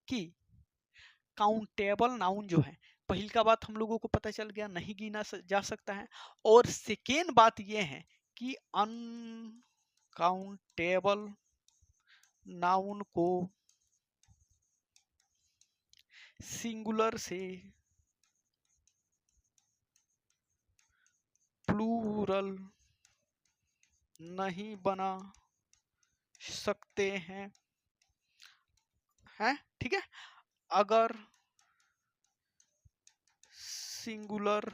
कि काउंटेबल नाउन जो है, पहली का बात हम लोगों को पता चल गया नहीं गिना जा सकता है, और सेकेंड बात ये है कि अनकाउंटेबल नाउन को सिंगुलर से प्लूरल नहीं बना सकते हैं, हैं? ठीक है, अगर सिंगुलर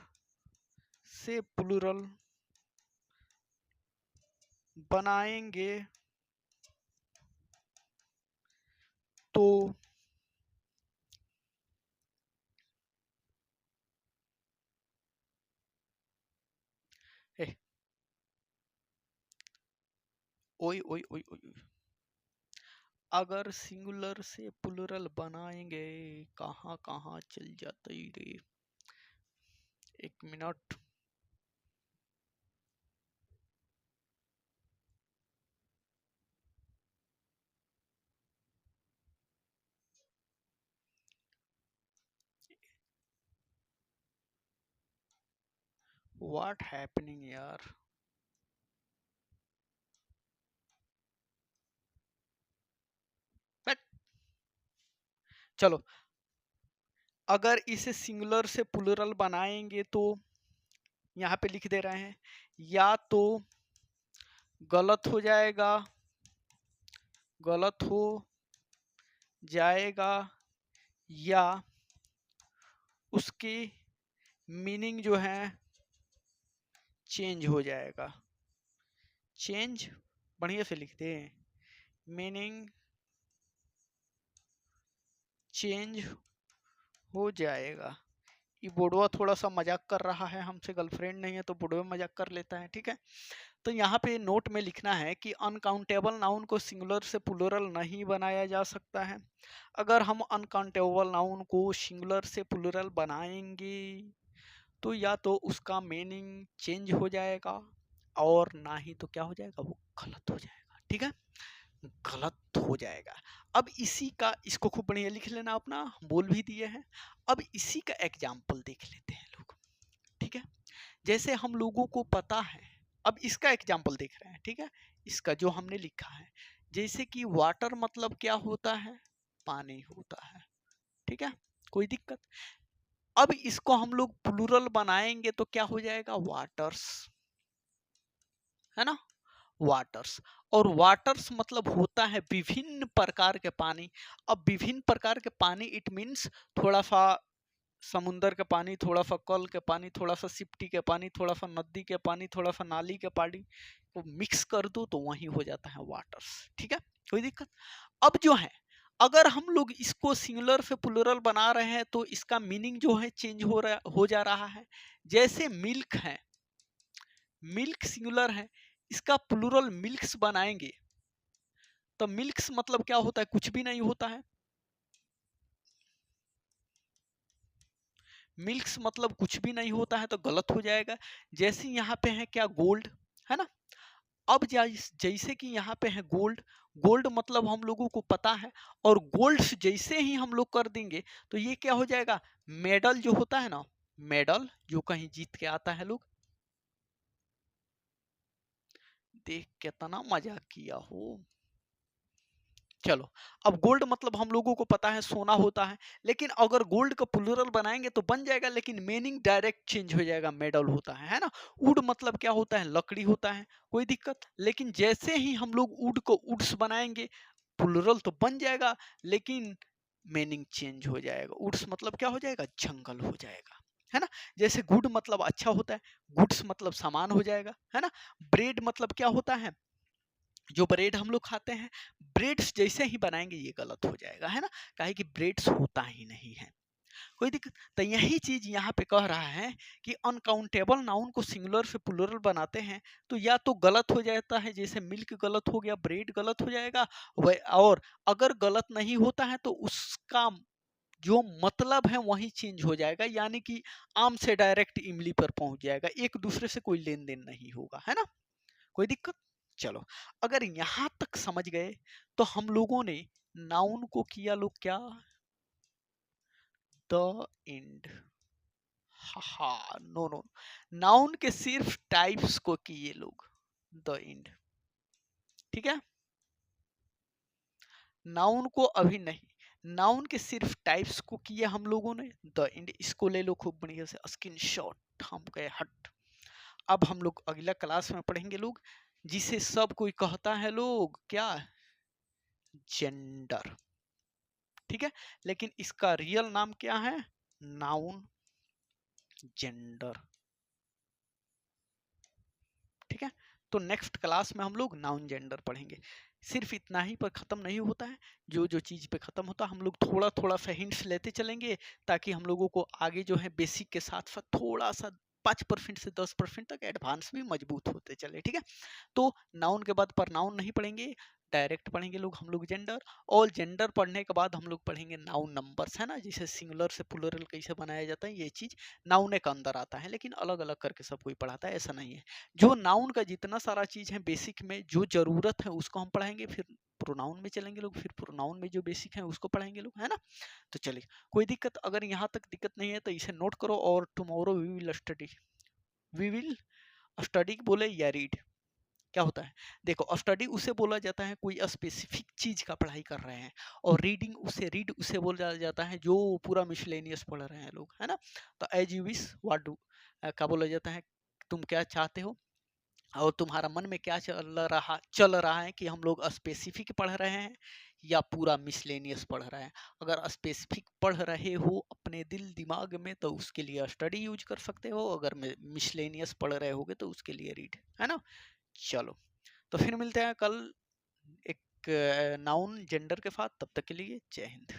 से प्लूरल बनाएंगे तो ए, ओए ओए ओए ओए, अगर सिंगुलर से प्लूरल बनाएंगे, कहाँ कहाँ चल जाते रे, 1 मिनट। व्हाट हैपनिंग यार, बट चलो, अगर इसे सिंगुलर से प्लूरल बनाएंगे तो यहाँ पे लिख दे रहे हैं, या तो गलत हो जाएगा, गलत हो जाएगा, या उसकी मीनिंग जो है चेंज हो जाएगा। चेंज बढ़िया से लिख दे, मीनिंग चेंज हो जाएगा। ये बुढ़वा थोड़ा सा मजाक कर रहा है हमसे, गर्लफ्रेंड नहीं है तो बुढ़वे मजाक कर लेता है। ठीक है, तो यहाँ पे नोट में लिखना है कि अनकाउंटेबल नाउन को सिंगुलर से प्लूरल नहीं बनाया जा सकता है। अगर हम अनकाउंटेबल नाउन को सिंगुलर से प्लूरल बनाएंगे तो या तो उसका मीनिंग चेंज हो जाएगा, और ना ही तो क्या हो जाएगा, वो गलत हो जाएगा। ठीक है, गलत हो जाएगा। अब इसी का, इसको खूब बढ़िया लिख लेना अपना, बोल भी दिए हैं। अब इसी का एग्जाम्पल देख लेते हैं लोग। ठीक है, जैसे हम लोगों को पता है, अब इसका एग्जाम्पल देख रहे हैं। ठीक है, इसका जो हमने लिखा है, जैसे कि वाटर मतलब क्या होता है, पानी होता है। ठीक है, कोई दिक्कत। अब इसको हम लोग प्लूरल बनाएंगे तो क्या हो जाएगा, वाटर्स, है ना, वाटर्स। और वाटर्स मतलब होता है विभिन्न प्रकार के पानी। अब विभिन्न प्रकार के पानी इट मीन्स थोड़ा सा समुंदर के पानी, थोड़ा सा कल के पानी, थोड़ा सा सिपटी के पानी, थोड़ा सा नदी के पानी, थोड़ा सा नाली के पानी को मिक्स कर दो तो वही हो जाता है वाटर्स। ठीक है, कोई दिक्कत। अब जो है, अगर हम लोग इसको सिंगुलर से प्लूरल बना रहे हैं तो इसका मीनिंग जो है चेंज हो जा रहा है। जैसे मिल्क है, मिल्क सिंगुलर है, इसका प्लूरल मिल्क्स बनाएंगे तो मिल्क्स मतलब क्या होता है, कुछ भी नहीं होता है। मिल्क्स मतलब कुछ भी नहीं होता है तो गलत हो जाएगा। जैसे यहाँ पे है क्या, गोल्ड, है ना। अब जैसे कि यहाँ पे है गोल्ड, गोल्ड मतलब हम लोगों को पता है, और गोल्ड जैसे ही हम लोग कर देंगे तो ये क्या हो जाएगा, मेडल जो होता है ना, मेडल जो कहीं जीत के आता है लोग, देख कितना मजा किया हो। चलो, अब गोल्ड मतलब हम लोगों को पता है सोना होता है, लेकिन अगर गोल्ड का प्लूरल बनाएंगे तो बन जाएगा, लेकिन मीनिंग डायरेक्ट चेंज हो जाएगा, मेडल होता है ना। वुड मतलब क्या होता है, लकड़ी होता है, कोई दिक्कत। लेकिन जैसे ही हम लोग वुड को वुड्स बनाएंगे, प्लूरल तो बन जाएगा, लेकिन मीनिंग चेंज हो जाएगा। वुड्स मतलब क्या हो जाएगा, जंगल हो जाएगा। है ना। जैसे गुड मतलब अच्छा होता है, गुड्स मतलब सामान हो जाएगा, है ना। ब्रेड मतलब क्या होता है, जो ब्रेड हम लोग खाते हैं, ब्रेड्स जैसे ही बनाएंगे ये गलत हो जाएगा, है ना। काहे कि ब्रेड्स होता ही नहीं है, कोई दिक्कत। तो यही चीज यहाँ पे कह रहा है कि अनकाउंटेबल नाउन को सिंगुलर से प्लूरल बनाते हैं तो या तो गलत हो जाता है, जैसे मिल्क गलत हो गया, ब्रेड गलत हो जाएगा। और अगर गलत नहीं होता है तो उसका जो मतलब है वही चेंज हो जाएगा, यानी कि आम से डायरेक्ट इमली पर पहुंच जाएगा, एक दूसरे से कोई लेन देन नहीं होगा, है ना। कोई दिक्कत। चलो, अगर यहां तक समझ गए तो हम लोगों ने नाउन को किया लोग क्या, द एंड। हा, नो नो, नाउन के सिर्फ टाइप्स को किए लोग द एंड, ठीक है। नाउन को अभी नहीं, नाउन के सिर्फ टाइप्स को किए हम लोगों ने द एंड। इसको ले लो खूब बढ़िया से स्क्रीनशॉट, हम गए हट। अब हम लोग अगला क्लास में पढ़ेंगे लोग, जिसे सब कोई कहता है लोग क्या, जेंडर, ठीक है। लेकिन इसका रियल नाम क्या है, नाउन जेंडर, ठीक है। तो नेक्स्ट क्लास में हम लोग नाउन जेंडर पढ़ेंगे। सिर्फ इतना ही पर खत्म नहीं होता है, जो जो चीज पे खत्म होता है हम लोग थोड़ा थोड़ा सा हिंट्स लेते चलेंगे, ताकि हम लोगों को आगे जो है बेसिक के साथ साथ थोड़ा सा 5% से 10% तक एडवांस भी मजबूत होते चले, ठीक है। तो नाउन के बाद परनाउन नहीं पढ़ेंगे, डायरेक्ट पढ़ेंगे लोग हम लोग जेंडर। और जेंडर पढ़ने के बाद हम लोग पढ़ेंगे नाउन नंबर्स, है ना, जैसे सिंगुलर से प्लूरल कैसे बनाया जाता है, ये चीज नाउन के अंदर आता है, लेकिन अलग अलग करके सब कोई पढ़ाता है, ऐसा नहीं है। जो नाउन का जितना सारा चीज है बेसिक में जो जरूरत है उसको हम पढ़ाएंगे, फिर प्रोनाउन में चलेंगे लोग, फिर प्रोनाउन में जो बेसिक है उसको पढ़ाएंगे लोग, है ना। तो चलिए, कोई दिक्कत, अगर यहाँ तक दिक्कत नहीं है तो इसे नोट करो, और tomorrow we will study, we will study बोले या रीड, क्या होता है, देखो स्टडी उसे बोला जाता है कोई स्पेसिफिक चीज का पढ़ाई कर रहे हैं, और रीड उसे बोला जाता है जो पूरा मिसलेनियस पढ़ रहे हैं लोग, है ना। तो as you wish what do, क्या बोला जाता है, तुम क्या चाहते हो, और तुम्हारा मन में क्या चल रहा है कि हम लोग स्पेसिफिक पढ़ रहे हैं या पूरा मिसलेनियस पढ़ रहे हैं। अगर स्पेसिफिक पढ़ रहे हो अपने दिल दिमाग में तो उसके लिए स्टडी यूज कर सकते हो, अगर मिसलेनियस पढ़ रहे होगे तो उसके लिए रीड, है ना। चलो, तो फिर मिलते हैं कल एक नाउन जेंडर के साथ, तब तक के लिए जय हिंद।